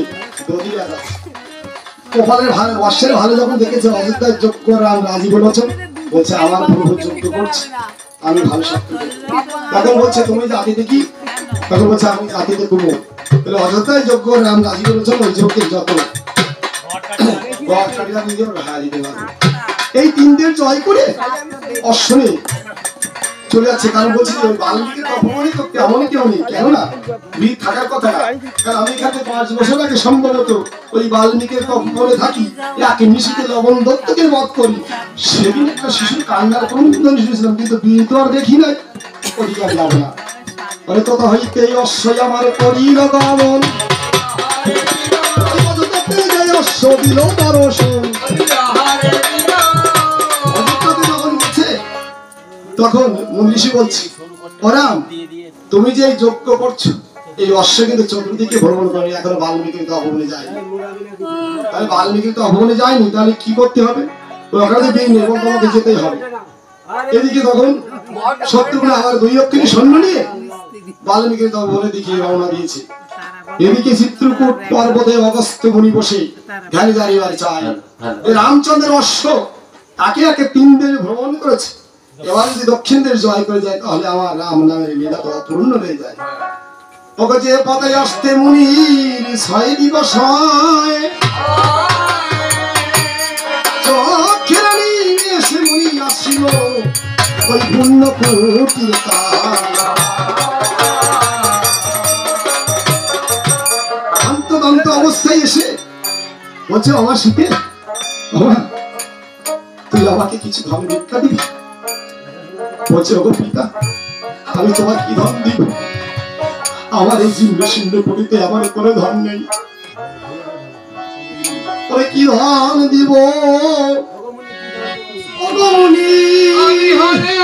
কপালের ভালো অশ্বের ভালো যখন দেখেছে অযোধ্যায় যজ্ঞ রাম রাজীব লোচন, বলছে আমার প্রভু যজ্ঞ করছে, আমি ভালো সাক্ষী। তখন বলছে তুমি জাতিতে কি? তখন বলছে আমি জাতিতে কুমো। তাহলে অযোধ্যায় যজ্ঞ রাম রাজীব লোচন, ওই যজ্ঞের যত এই 3 দিন জয় করে অশ্বনে চলে যাচ্ছে। কারণ বলছি ওই বাল্মীকির অপমানিত তো কেমন নেই, কেন না বীর থাকার কথা। কারণ আমি এখানে 5 বছর আগে সম্ভবত ওই বাল্মীকির অপমানে থাকি, একে নিশিতে লবণ দত্তকে বধ করি। সেদিন একটা শিশুর কান্নার ক্রন্দন শুনেছিলাম, কিন্তু বীর তো আর দেখি নাই, অধিকার যাব না। মানে তথা হইতে অশ্বই আমার করিল গমন, অশ্ব দিল দর্শন। তখন মনীষী বলছি, ওরাম তুমি যে যজ্ঞ করছো এই অশ্ব কিন্তু চতুর্দিকে ভ্রমণ করে, এখনো বাল্মীকি তো অভবনে যায়নি। তাহলে বাল্মীকি তো অভবনে যায়নি, তাহলে কি করতে হবে? ওখানে দিন এবং তোমাকে যেতেই হবে। এদিকে তখন শত্রুঘ্ন আবার 2 অক্ষিণী সৈন্য নিয়ে বাল্মীকি তো অভবনে দিকে রওনা দিয়েছে। এদিকে চিত্রকূট পর্বতে অগস্ত্য মুনি বসে ধ্যানে দাঁড়িয়ে চায় রামচন্দ্রের অশ্ব তাকে একে 3 দিন ভ্রমণ করেছে। এবার যদি দক্ষিণ দেশ জয় করে যায় তাহলে আমার রাম নামের লীলা তো পূর্ণ হয়ে যায়। ওকে যে পথে আসতে মুনির 6 দিবস হয়, চক্ষের নিমেষে মুনি আসিল ওই পূর্ণ কোটির তারা। শান্তদন্ত অবস্থায় এসে বলছে আমার শীতে তুই আমাকে কিছু ধন ভিক্ষা দিবি? বলছে ওগো পিতা আমি তোমার কি ধন দিব? আমার এই জীর্ণ শীর্ণ পড়িতে আমার কোনো ধন নেই, ওরে কি ধন দিব? ওগো মুনি হরে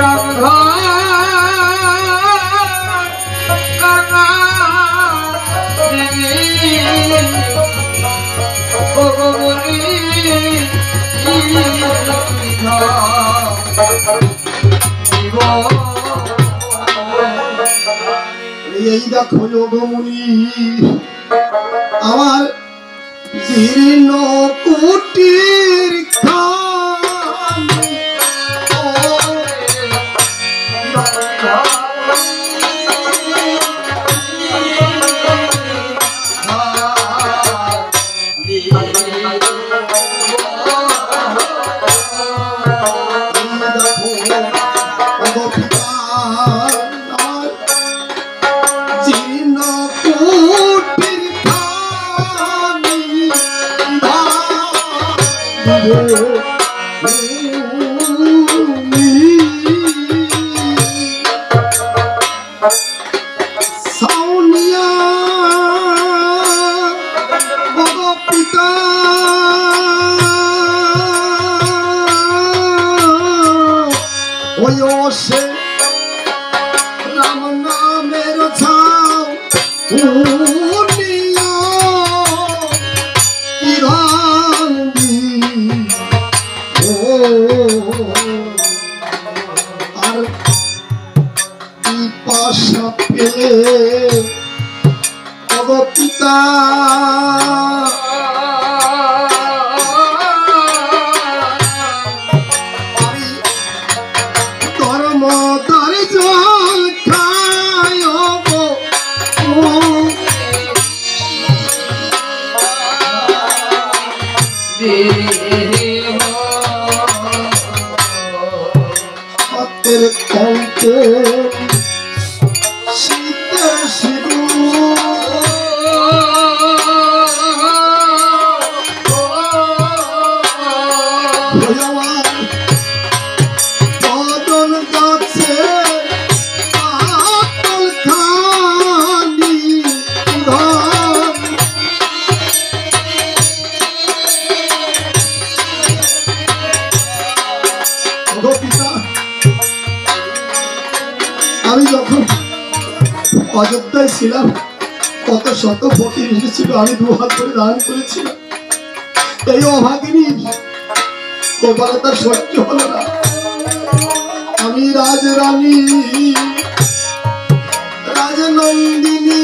রাম জীব এই দেখো যোগমুনি আমার জীর্ণ কুটির খানি সাউনিয়া পিতা ওই সে রাম নামের ছাও উনিয়া ইরানি ও আর পিপাসা পেলে পিতা ধর্মদার জল খায় হাতের কল্প শীতে শিরু বদন গাছে আতল খানি ধর পিতা আমি যখন অযোধ্যায় ছিলাম কত শত ফকির এসেছিল আমি দুহাত করে দান করেছিলাম এই অভাগিনী গোপালতার সহ্য হলো না আমি রাজরানী রাজনন্দিনী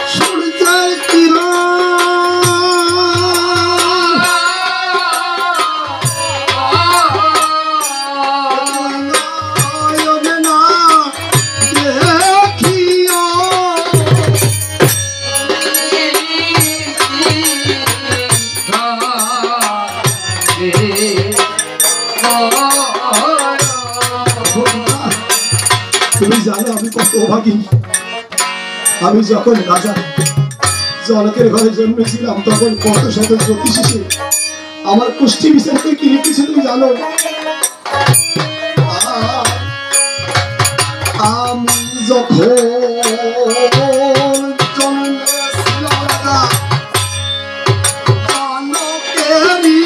সূর্যের তুমি জানো আমি কত অভাগী আমি যখন রাজা জনকের ঘরে জন্মেছিলাম তখন কত শত জ্যোতিষ এসে আমার কুষ্টি বিচার করে কি লিখেছে তুমি জানো আমি যখন জন্মেছিলাম রাজা জনকেরই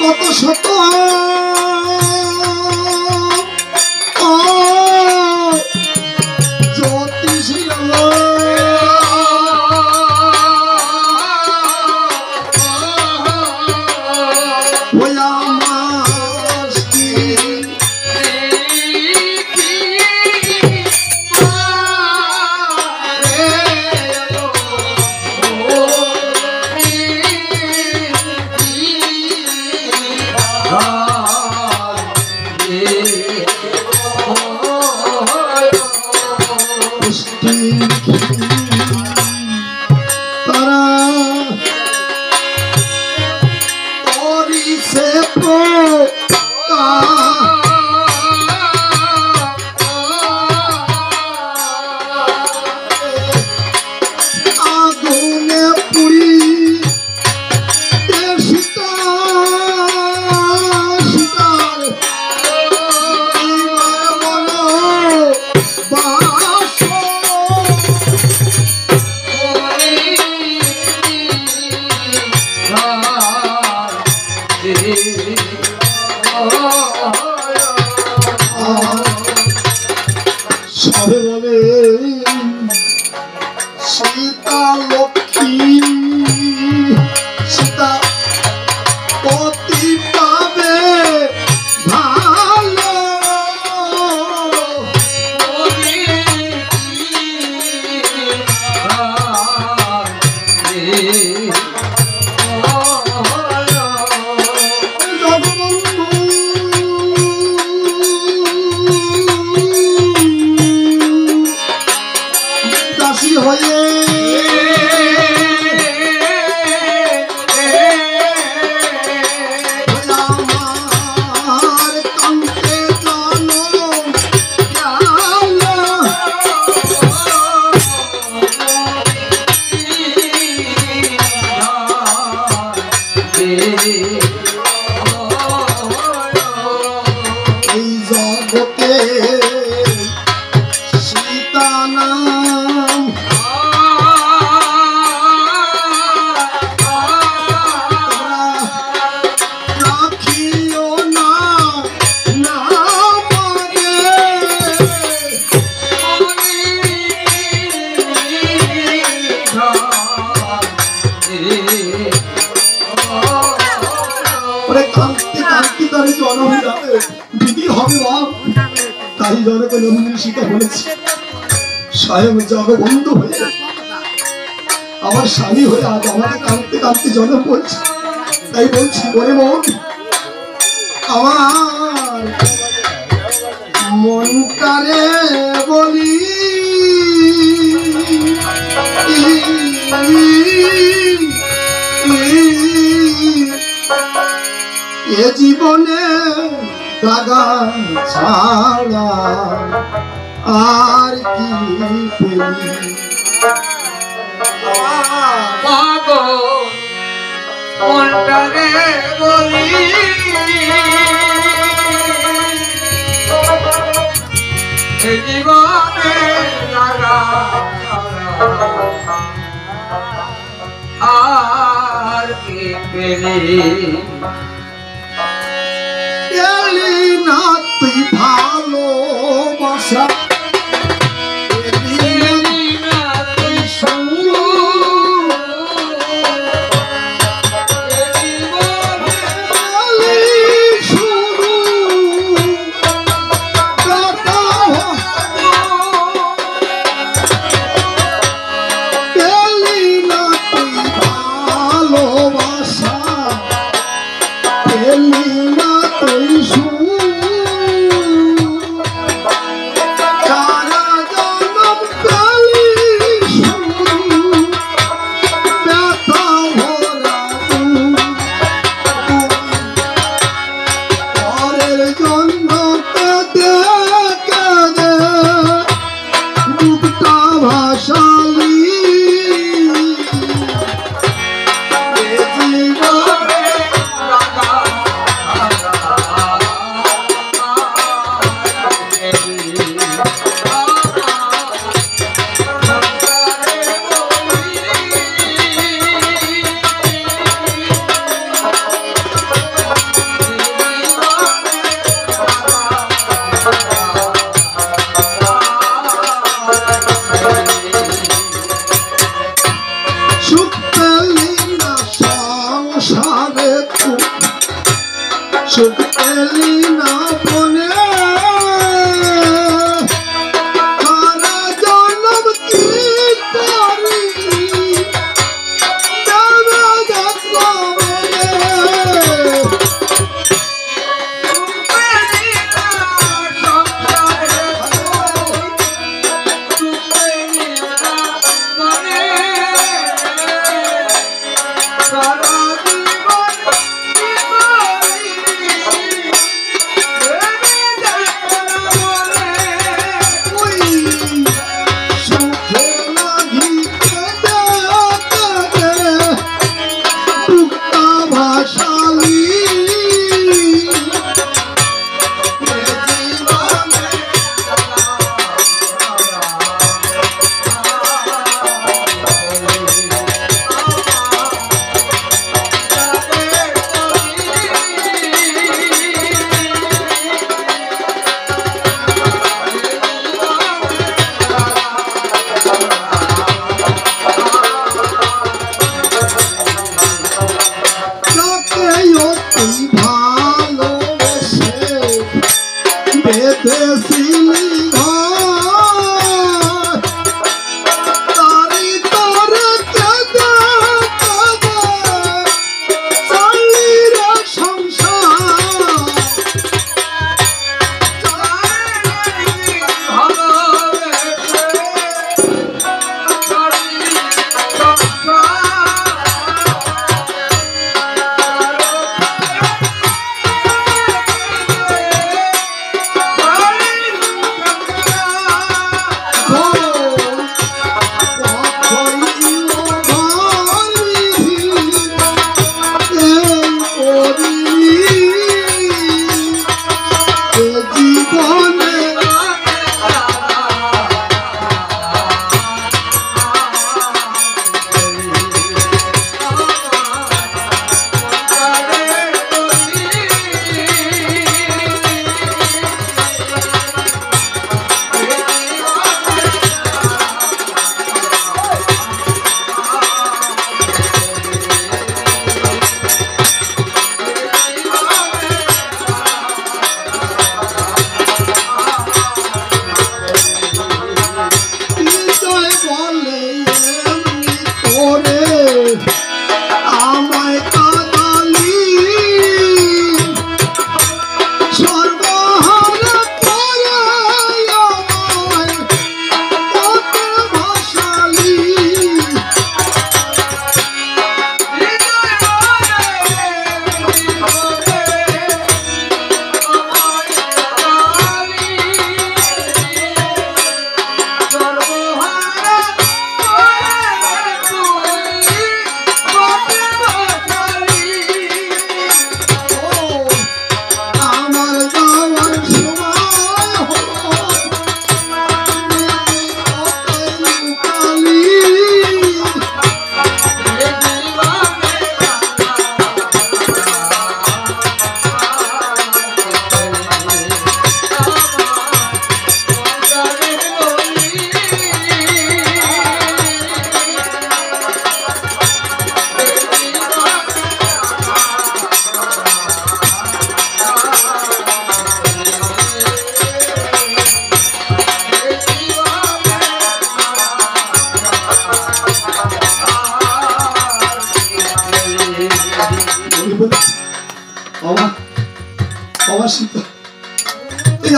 কত শত জ্যোতিষ সবে বলে সীতা লক্ষ্মী সীতা পতি পাবে ভালো দাসী হয়ে আমার কান্তে জানো এই জগতে সীতা নাম রাখিও না নামে ওরে কান্তি কান্তি তারে জনম যাবে দিদি হবে বাপ তাই জনকে নন্দিনী সীতা বলেছে স্বয়ং জগবন্ধু হয়ে আমার স্বামী হয়ে আজ আমাকে কাঁদতে কাঁদতে জনম বলছে তাই বলছি ওরে মন আমার মনটারে বলি এ জীবনে দাগা ছাড়া আর কি পেলি মনটারে বলি জীবনে লাগা আর কি পেলি পেলি না তুই ভালোবাসা পেলি না তুই সঙ্গ বেঁধেছিলি ঘর তারি তোরে কেঁদে কেঁদে চললি রে সংসার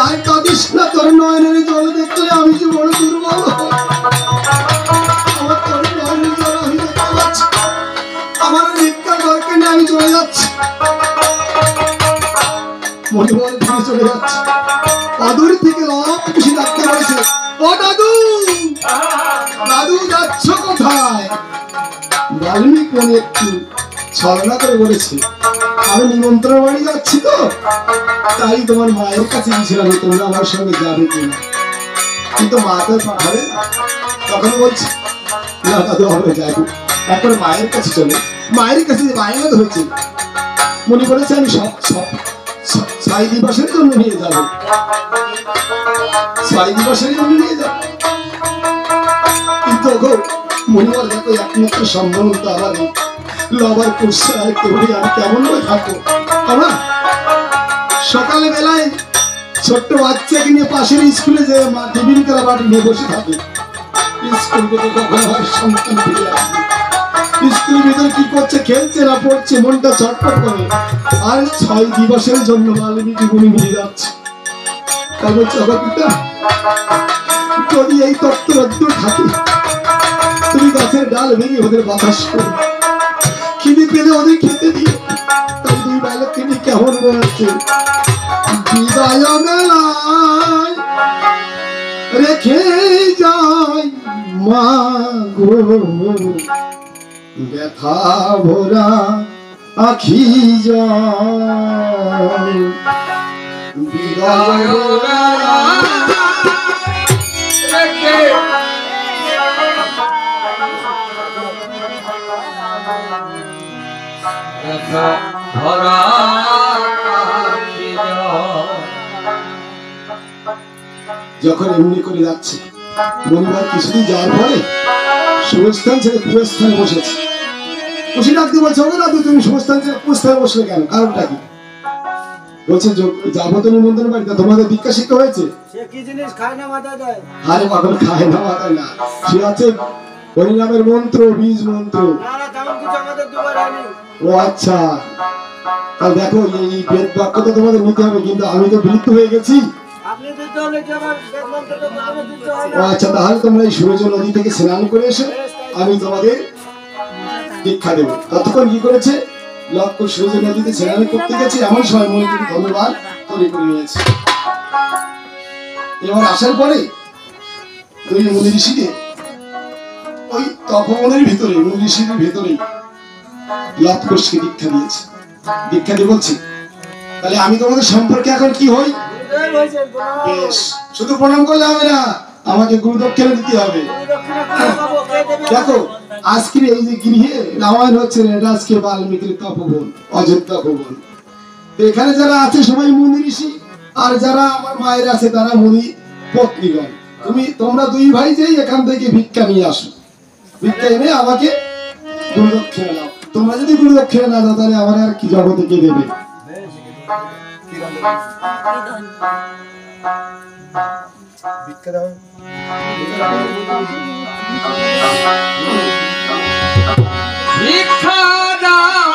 আর কাঁদিস না, তোর নয়নের জল দেখলে আমি যে বড় দুর্বল। আমার তোর নয়নের জল আমি দেখতে পাচ্ছি, আমার ভিক্ষা দরকার নেই, আমি চলে যাচ্ছি। মনে মনে ফিরে চলে যাচ্ছে। দাদুর থেকে লাভ খুশি ডাকতে পারছে, ও দাদু, দাদু যাচ্ছ কোথায়? বাল্মিক মনে একটু ছলনা করে বলেছে, আমি নিমন্ত্রণ বাড়ি যাচ্ছি তো, তাই তোমার মায়ের কাছে গেছিলাম তোমরা আমার সঙ্গে যাবে কিনা, কিন্তু মা তো পাঠাবে না। তখন বলছি না দাদু হবে যাবো, তারপরে মায়ের কাছে চলে, মায়ের কাছে যে বায়না ধরেছে, মনে করেছে আমি সব সব 6 দিবসের জন্য নিয়ে যাবো, 6 দিবসের জন্য নিয়ে যাবো। কিন্তু মনে হয় দেখো একমাত্র সম্বন্ধ তো আমার লবার করছে, আর কেউ আমি কেমন করে থাকবো। আমার সকালে বেলায় ছোট্ট বাচ্চাকে নিয়ে পাশের স্কুলে যে টিফিন করা বাড়ি নিয়ে বসে থাকে, স্কুল থেকে কখনো আমার সন্তান ফিরে আসবে, স্কুলের ভিতরে কি করছে, খেলছে না পড়ছে, মনটা ছটফট করে। আর 6 দিবসের জন্য বাল্মীকি মুনি নিয়ে যাচ্ছে। তাই বলছে পিতা, যদি এই তত্ত্ব রদ্দুর থাকে, তুমি গাছের ডাল ভেঙে ওদের বাতাস করো, খিদে পেলে ওদের খেতে দিও। তাই 2 বালককে নিয়ে কেমন বলছে, বিদায় মেলায় রেখে যাই মা গো, ব্যথা ভরা আখি যায়, বিদায় যখন এমনি করে যাচ্ছে, মনিবার কিছুদিন যাওয়ার পরে শুভস্থান ছেড়ে কুস্থানে বসেছে। বসে ডাকতে বলছে, ওকে দাদু তুমি শুভস্থান ছেড়ে কুস্থানে বসলে কেন, কারণটা কি? বলছে যাবো তো নিমন্ত্রণ বাড়িতে, তোমাদের দীক্ষা শিক্ষা হয়েছে? সে কি জিনিস খায় না মাথা দেয়? আরে পাগল, খায় না মাথায় না, সে আছে হরিনামের মন্ত্র, বীজ মন্ত্র। না না, তেমন কিছু আমাদের দুবার হয়নি। ও আচ্ছা, তাহলে দেখো এই বেদ বাক্য তো তোমাদের নিতে হবে, কিন্তু আমি তো বিলুপ্ত হয়ে গেছি। আপনি দিতে হলে কি আমার বেদ মন্ত্রটা প্রথমে দিতে হয় ও না? আচ্ছা, তাহলে তোমরা এই সূর্য নদী থেকে স্নান করে এসে আমি তোমাদের দীক্ষা দেবো। ততক্ষণ কি করেছে, লক্ষ সূর্য নদীতে স্নান করতে গেছে, এমন সময় মন্ত্রী ধন্যবাদ তৈরি করে নিয়েছে। এবার আসার পরে দুই মুনি ঋষিকে ওই তপবনের ভিতরে, মুনি ঋষিদের ভিতরেই লক্ষকে দীক্ষা দিয়েছে। দীক্ষা দিয়ে বলছি, তাহলে আমি তোমাদের সম্পর্কে এখন কি হই? গুরুদেব হয়েছেন, প্রণাম। বেশ, শুধু প্রণাম করলে হবে না, আমাকে গুরু দক্ষিণা দিতে হবে। গুরু দক্ষিণা কোথায় পাবো? কে দেবে? দেখো আজকের এই যে গৃহে রামায়ণ হচ্ছে না, এটা আজকে বাল্মীকির তপবন, অযোধ্যা ভবন। তো এখানে যারা আছে সবাই মুনি ঋষি, আর যারা আমার মায়ের আছে তারা মুনি পত্নীগণ। তোমরা দুই ভাই যেই এখান থেকে ভিক্ষা নিয়ে আসো, ভিক্ষা এনে আমাকে গুরু দক্ষিণা দাও। তোমরা যদি গুরু দক্ষিণা না দাও তাহলে আমার আর কি জগতে কে দেবে? ভিক্ষা দাও। ভিক্ষা দাও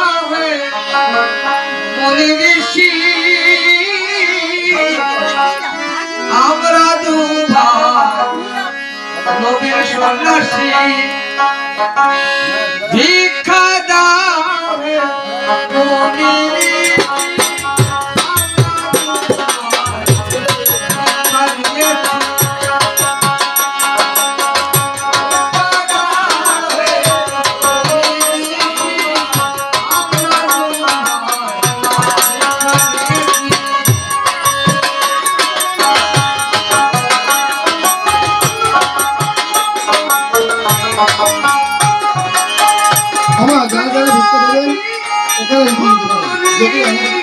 মুনি ঋষি, আমরা দুভাই নবীর সন্ন্যাসী। ভিক্ষা দাও মুনি ঋষি, আমার যারা যারা ভিক্ষা দেবেন এখানে লিখে দিতে পারেন। যদি আমাদের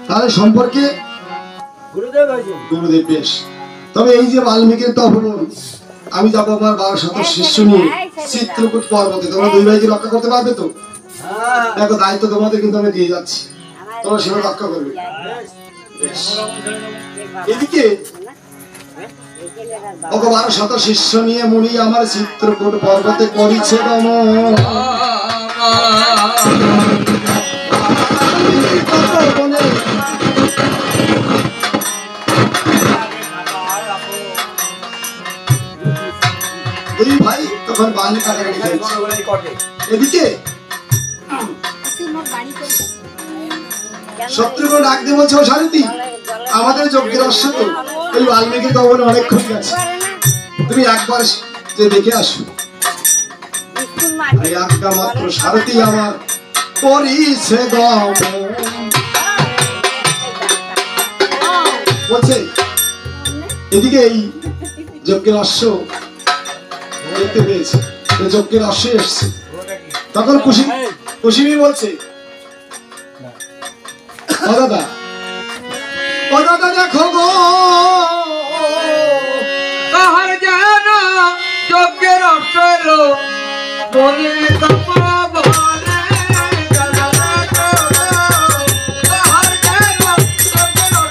তাদের সম্পর্কে গুরুদেব হয়েছেন। গুরুদেব বেশ। তবে এই যে বাল্মীকির তপবন, আমি যাবো আমার 12 শিষ্য নিয়ে চিত্রকূট পর্বতে। তোমরা দুই ভাইকে রক্ষা করতে পারবে তো? হ্যাঁ, দেখো দায়িত্ব তোমাদের কিন্তু আমি দিয়ে যাচ্ছি, তোমরা সেটা রক্ষা করবে। বেশ। এদিকে 12 শিষ্য নিয়ে মুনি আমার চিত্রকূট পর্বতে করিছে গমন। তপবনে দুই ভাই তখন বালি কাটাকাটি খেলছে। এদিকে শত্রুঘ্ন ডাক দিয়ে বলছে, ও সারথি, আমাদের যজ্ঞের অশ্ব তো এই বাল্মীকি তপবনে অনেকক্ষণ গেছে, তুমি একবার যে দেখে আসো। এই আজ্ঞা মাত্র সারথি আমার করিছে গমন। বলছে এদিকে এই যজ্ঞের অশ্ব দেখতে পেয়েছে, যজ্ঞের অশ্ব এসছে। তখন কুসুমি বলছে, ও দাদা, ও দাদা দেখো গো, কাহার যেন যজ্ঞের অশ্ব মনির তপবনে। কাহার যেন যজ্ঞের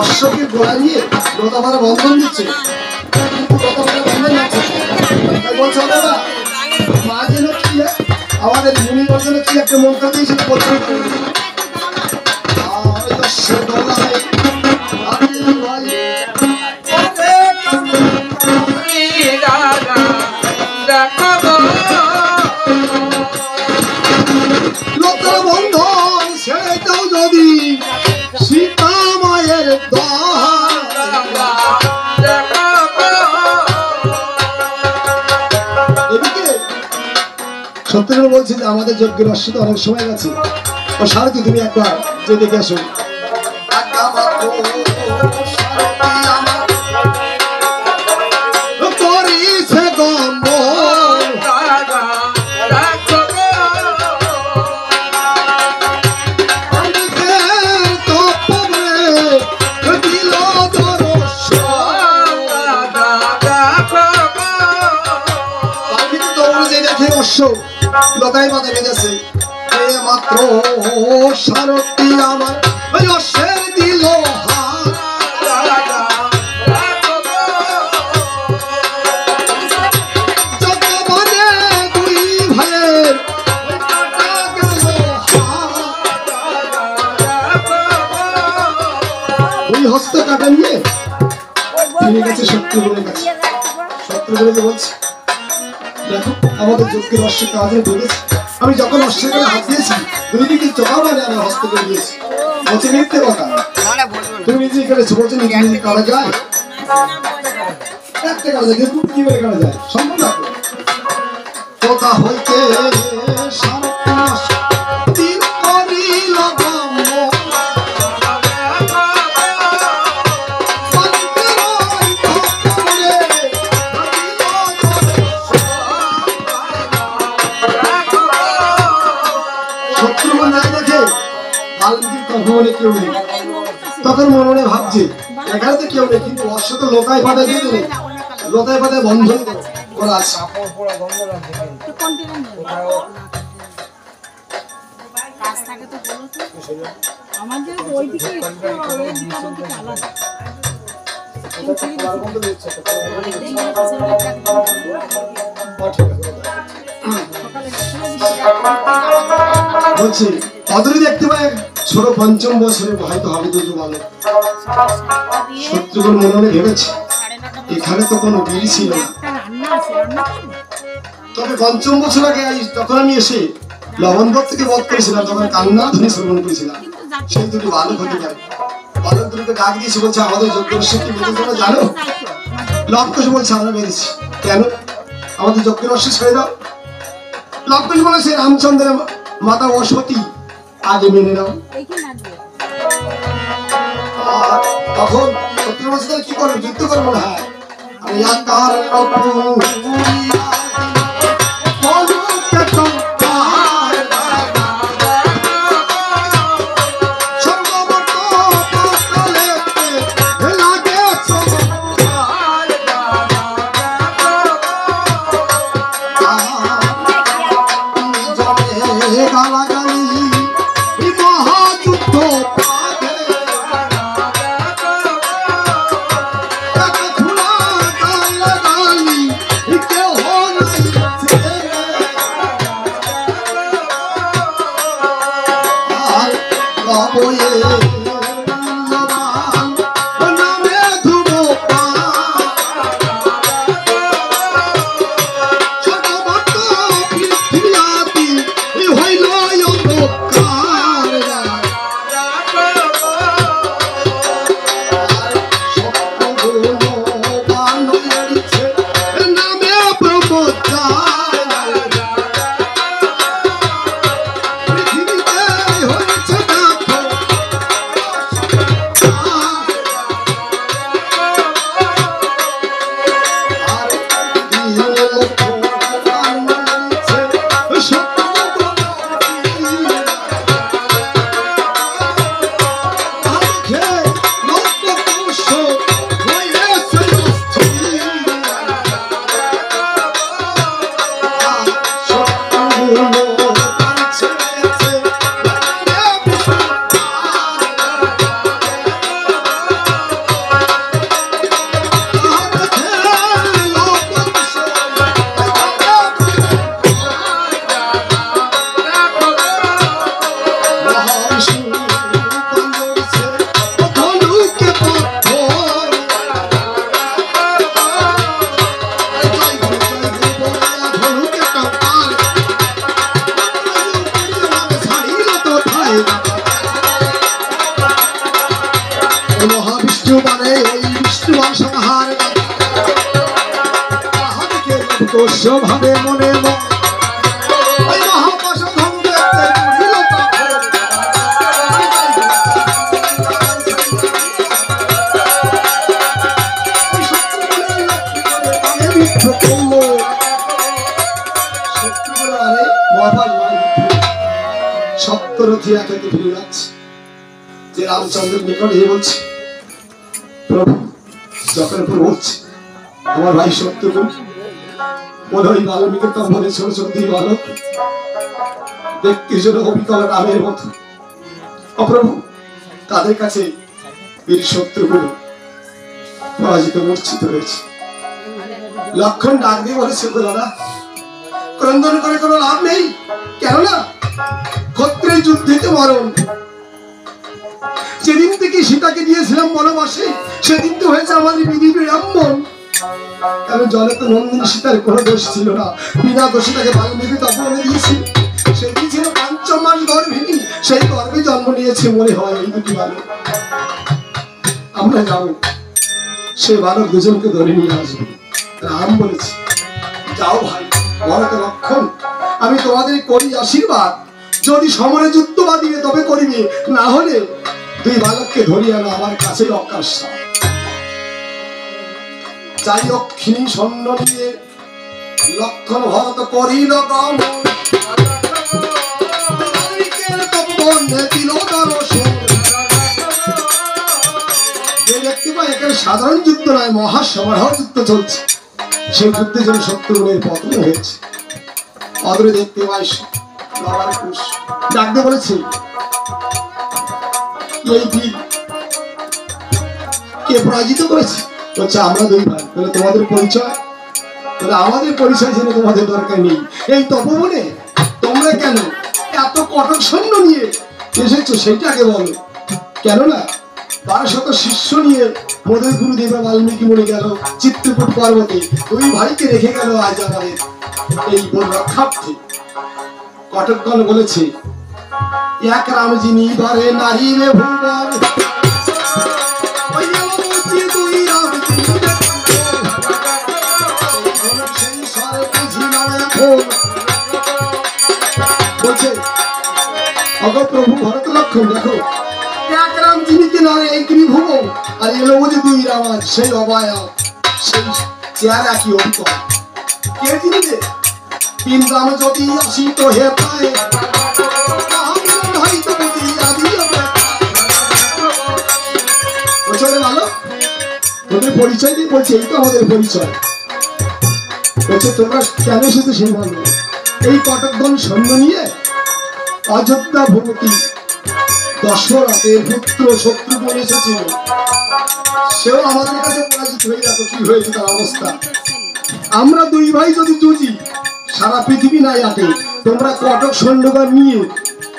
অশ্বকে গোড়া নিয়ে লতামারা বন্ধন দিচ্ছে, লতামারা বন্ধন যাচ্ছে। বলছে, ও দাদা, মা যেন কি আমাদের মুনি বর্জনে কি একটা মন্ত্র দিয়ে সেটা বলছে, লতার বন্ধন ছেড়ে দাও যদি সত্যি করে বলছি যে আমাদের যজ্ঞের অশ্বত অনেক সময় গেছে। ও সারথি তুমি একবার যে দেখে আসো। করিছে গম্ব লতায় মাথায় বেঁধেছে মাত্র সারথি আমার ওই অশ্বের দিল ওই হস্ত কাটা নিয়ে তিনি গেছে শত্রুগুলোর কাছে। শত্রুগুলো বলছে দেখো আমাদের যজ্ঞের অশ্বের কাজে বলেছে, আমি যখন অশ্বের করে হাত দিয়েছি দুই দিকে চোখা মানে আমি হস্ত করে দিয়েছি। বলছে মিথ্যে কথা, তুমি নিজে করেছো। বলছে নিজে নিজে কারা যায়? একটা কারা যায় কিন্তু কি করে কারা যায়? সম্ভব না। কথা হইতে কেউ নেই। তখন মনে মনে ভাবছে এখানে তো কেউ নেই, কিন্তু অশ্ব তো লোকায় পাতা দিয়ে দেবে, লোকায় পাতায় বন্ধন করা আছে। বলছি অদূরে দেখতে পাই ছোট পঞ্চম বছরে হয়তো হবে দুটো বালক। শত্রুঘ্ন মনে মনে ভেবেছে এখানে তো কোনো বীর ছিল না, তবে পঞ্চম বছর আগে যখন আমি এসে লবণগড় থেকে বধ করেছিলাম তখন কান্না ধ্বনি শ্রবণ করেছিলাম, সেই দুটি বালক হতে পারে। বালক দুটোকে ডাক দিয়েছে, বলছে আমাদের যজ্ঞের কি বেঁধে তোমরা জানো? লবকুশ বলছে আমরা বেঁধেছি। কেন? আমাদের যজ্ঞের অশ্ব ছেড়ে দাও। লবকুশ বলেছে রামচন্দ্রের মাতা অসতী আগে মেনে নাও। তখন শত্রু বলছে কি করবো, যুদ্ধ করবো না? ভাবে মনে পথে একে একে ফিরে যাচ্ছে, যে রামচন্দ্রের নিকটে বলছে, প্রভু যখন বলছে আমার ভাই শত্রুঘ্ন বলে ওই বাল্মীকি তো মনে ছোট ছোট দুই বালক দেখতে যেন অবিকল রামের মতো, অপ্রভু তাদের কাছে বীর শত্রুঘ্ন পরাজিত মূর্ছিত হয়েছে। লক্ষণ ডাক দিয়ে বলেছে, দাদা ক্রন্দন করে কোনো লাভ নেই, কেননা ক্ষত্রের যুদ্ধেতে মরণ। যেদিন থেকে সীতাকে দিয়েছিলাম বনবাসে, সেদিন তো হয়েছে আমাদের বিধি বিড়ম্বন। কারণ জলে তো নন্দিনী সীতার কোনো দোষ ছিল না, বিনা দোষে তাকে বাল্মীকি তপনে দিয়েছি। সেদিন ছিল ৫ মাস গর্ভিণী, সেই গর্ভে জন্ম নিয়েছে মনে হয় এই দুটি বালক। আমরা যাবো, সে বালক দুজনকে ধরে নিয়ে আসবে। রাম বলেছে, যাও ভাই ভরত লক্ষণ, আমি তোমাদের করি আশীর্বাদ, যদি সমরে যুদ্ধ বাঁধিবে তবে করিবে, না হলে দুই বালককে ধরিয়ে আনো আমার কাছে অকাশ্যা। যাই অক্ষিণী সৈন্য নিয়ে লক্ষণ ভরত করিল গমন, যে দেখতে পাই এখানে সাধারণ যুদ্ধ নয়, মহাসমারোহ যুদ্ধ চলছে। সেই যুদ্ধে যেন শত্রুঘ্নের পতন হয়েছে। অদূরে দেখতে পাই ডাকতে বলেছে, এই বীর কে পরাজিত করেছে? বলছে আমরা দুই ভাই। বলে তোমাদের পরিচয়? বলে আমাদের পরিচয় জেনে তোমাদের দরকার নেই। এই তপবনে তোমরা কেন এত কটক সৈন্য নিয়ে এসেছো সেইটাকে বলো। কেননা ১২শত শিষ্য নিয়ে মোদের গুরুদেব বাল্মীকি মনে গেল চিত্রকূট পর্বতে, দুই ভাইকে রেখে গেল আজ আমাদের এই বন রক্ষার্থে। কটকগণ বলেছে, এক রাম যিনি বারে নারী রে ভুবন, বলছে অগপ্রভু ভরত লক্ষণ দেখো, এক রাম যিনি নয় এই ত্রিভুবন, আর এলো যে দুই রাম, সেই অবায়া সেই চেহারা কি অন্তর কে চিনিবে? তিন রাম যদি আসি তো হে পায়, ভালো তোদের পরিচয় দিয়ে বলছে, এই তো আমাদের পরিচয়। বলছে তোমরা কেন এসেছো সেই ভালো। এই কটকগণ সৈন্য নিয়ে অযোধ্যা ভূপতি দশরথের পুত্র শত্রুঘ্ন এসেছিল, সেও আমাদের কাছে পরাজিত হয়ে গেল। কি হয়েছে তার অবস্থা? আমরা দুই ভাই যদি জুজি সারা পৃথিবী নাই আটে, তোমরা কটক সৈন্যগণ নিয়ে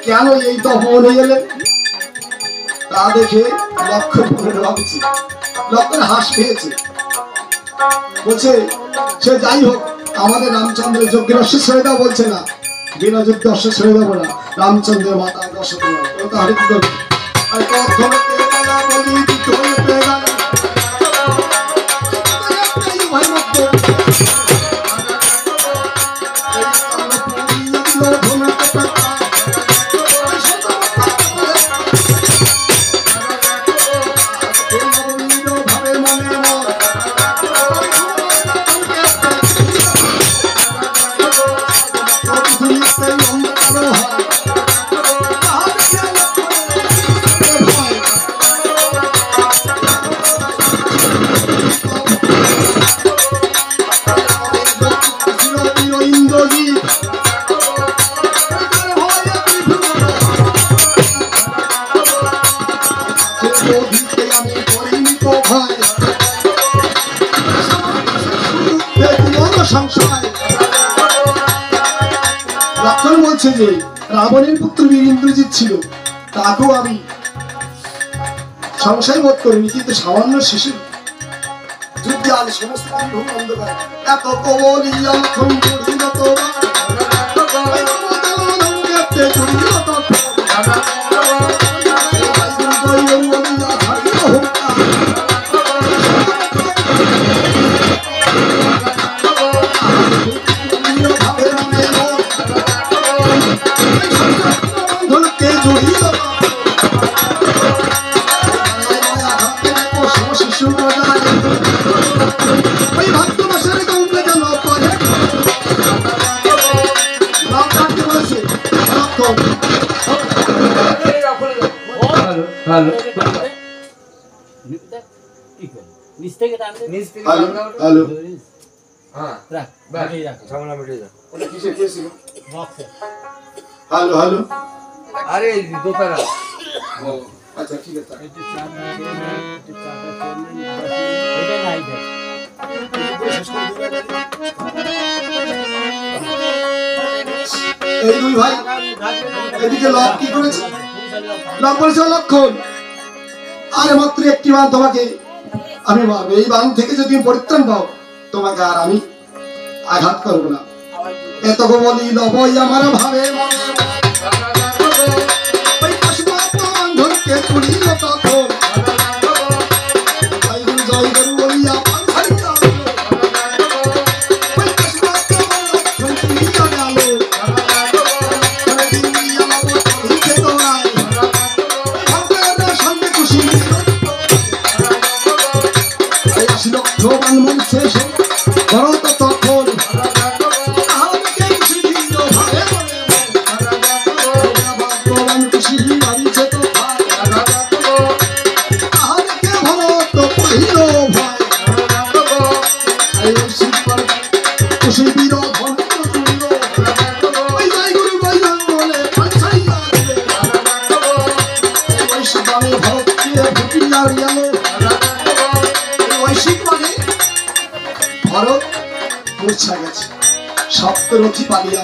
কেন এই তপবনে এলে? তা দেখে লক্ষণ ভাবছে, লক্ষণ হাস পেয়েছে। বলছে সে যাই হোক, আমাদের রামচন্দ্রের যজ্ঞের অশ্ব ছেড়ে দাও। বলছে না, বিনা যুদ্ধে অশ্ব ছেড়ে দেবো না, রামচন্দ্রের মাতা অশ্ব তাহলে কি করবে? লক্ষণ বলছে যে রাবণের পুত্র বীর ইন্দ্রজিৎ ছিল, তাকেও আমি সংশয় বোধ করিনি, কিন্তু সামান্য শিশু যুদ্ধে আজ সমস্ত অন্ধকার এত কবলিয়া লক্ষণ জড়িল তোরা নিচ থেকে টানতে নিচ থেকে হ্যালো টান দাও ওটা। হ্যালো হ্যাঁ রাখ ব্যাস, মিটিয়ে রাখ ঝামেলা মিটে যাও। ওটা কিসের কেস ছিল? বক্সে হ্যালো হ্যালো আরে এই দোতারা ও আচ্ছা ঠিক আছে একটু চা না খেয়ে একটু চাটা খেয়ে এটা নাই দেখ এই দুই ভাই এদিকে লক কি করেছে? লক করেছে লক্ষণ। আরে মাত্র একটি বার তোমাকে আমি মারবো। এই বান থেকে যদি তুমি পরিত্রাণ পাও তোমাকে আর আমি আঘাত করবো না। এতগো বলি লবই আমার ভাবে মনে ওই পশুপাত বান্ধবকে তুলিল তখন জয় গুরু জয় গুরু বলিয়া পান ছাড়িয়া গেল। ওই পশুপাত বান্ধবকে তুলিয়া গেল। ওরে দিল্লিয়া বাবু চলিছে তোরাই। ভক্তের সঙ্গে খুশি এই ৮০ লক্ষ বান মরছে সে ভরত তখন তাহাকে খুশি দিল ভাবে মনে ভগবান খুশি মারিছে তো ভাই তাহাকে ভরত কহিল ভাই এই শিবপাল খুশি বীর ধন্য তুল্য ওই জয় গুরু বলে পাঁচাইয়া দিলে ওই শিবানে ভরতকে ভুটিয়া গেল। ওই শিবপানে ভরত মূর্ছা গেছে, সপ্তরথী পালিয়া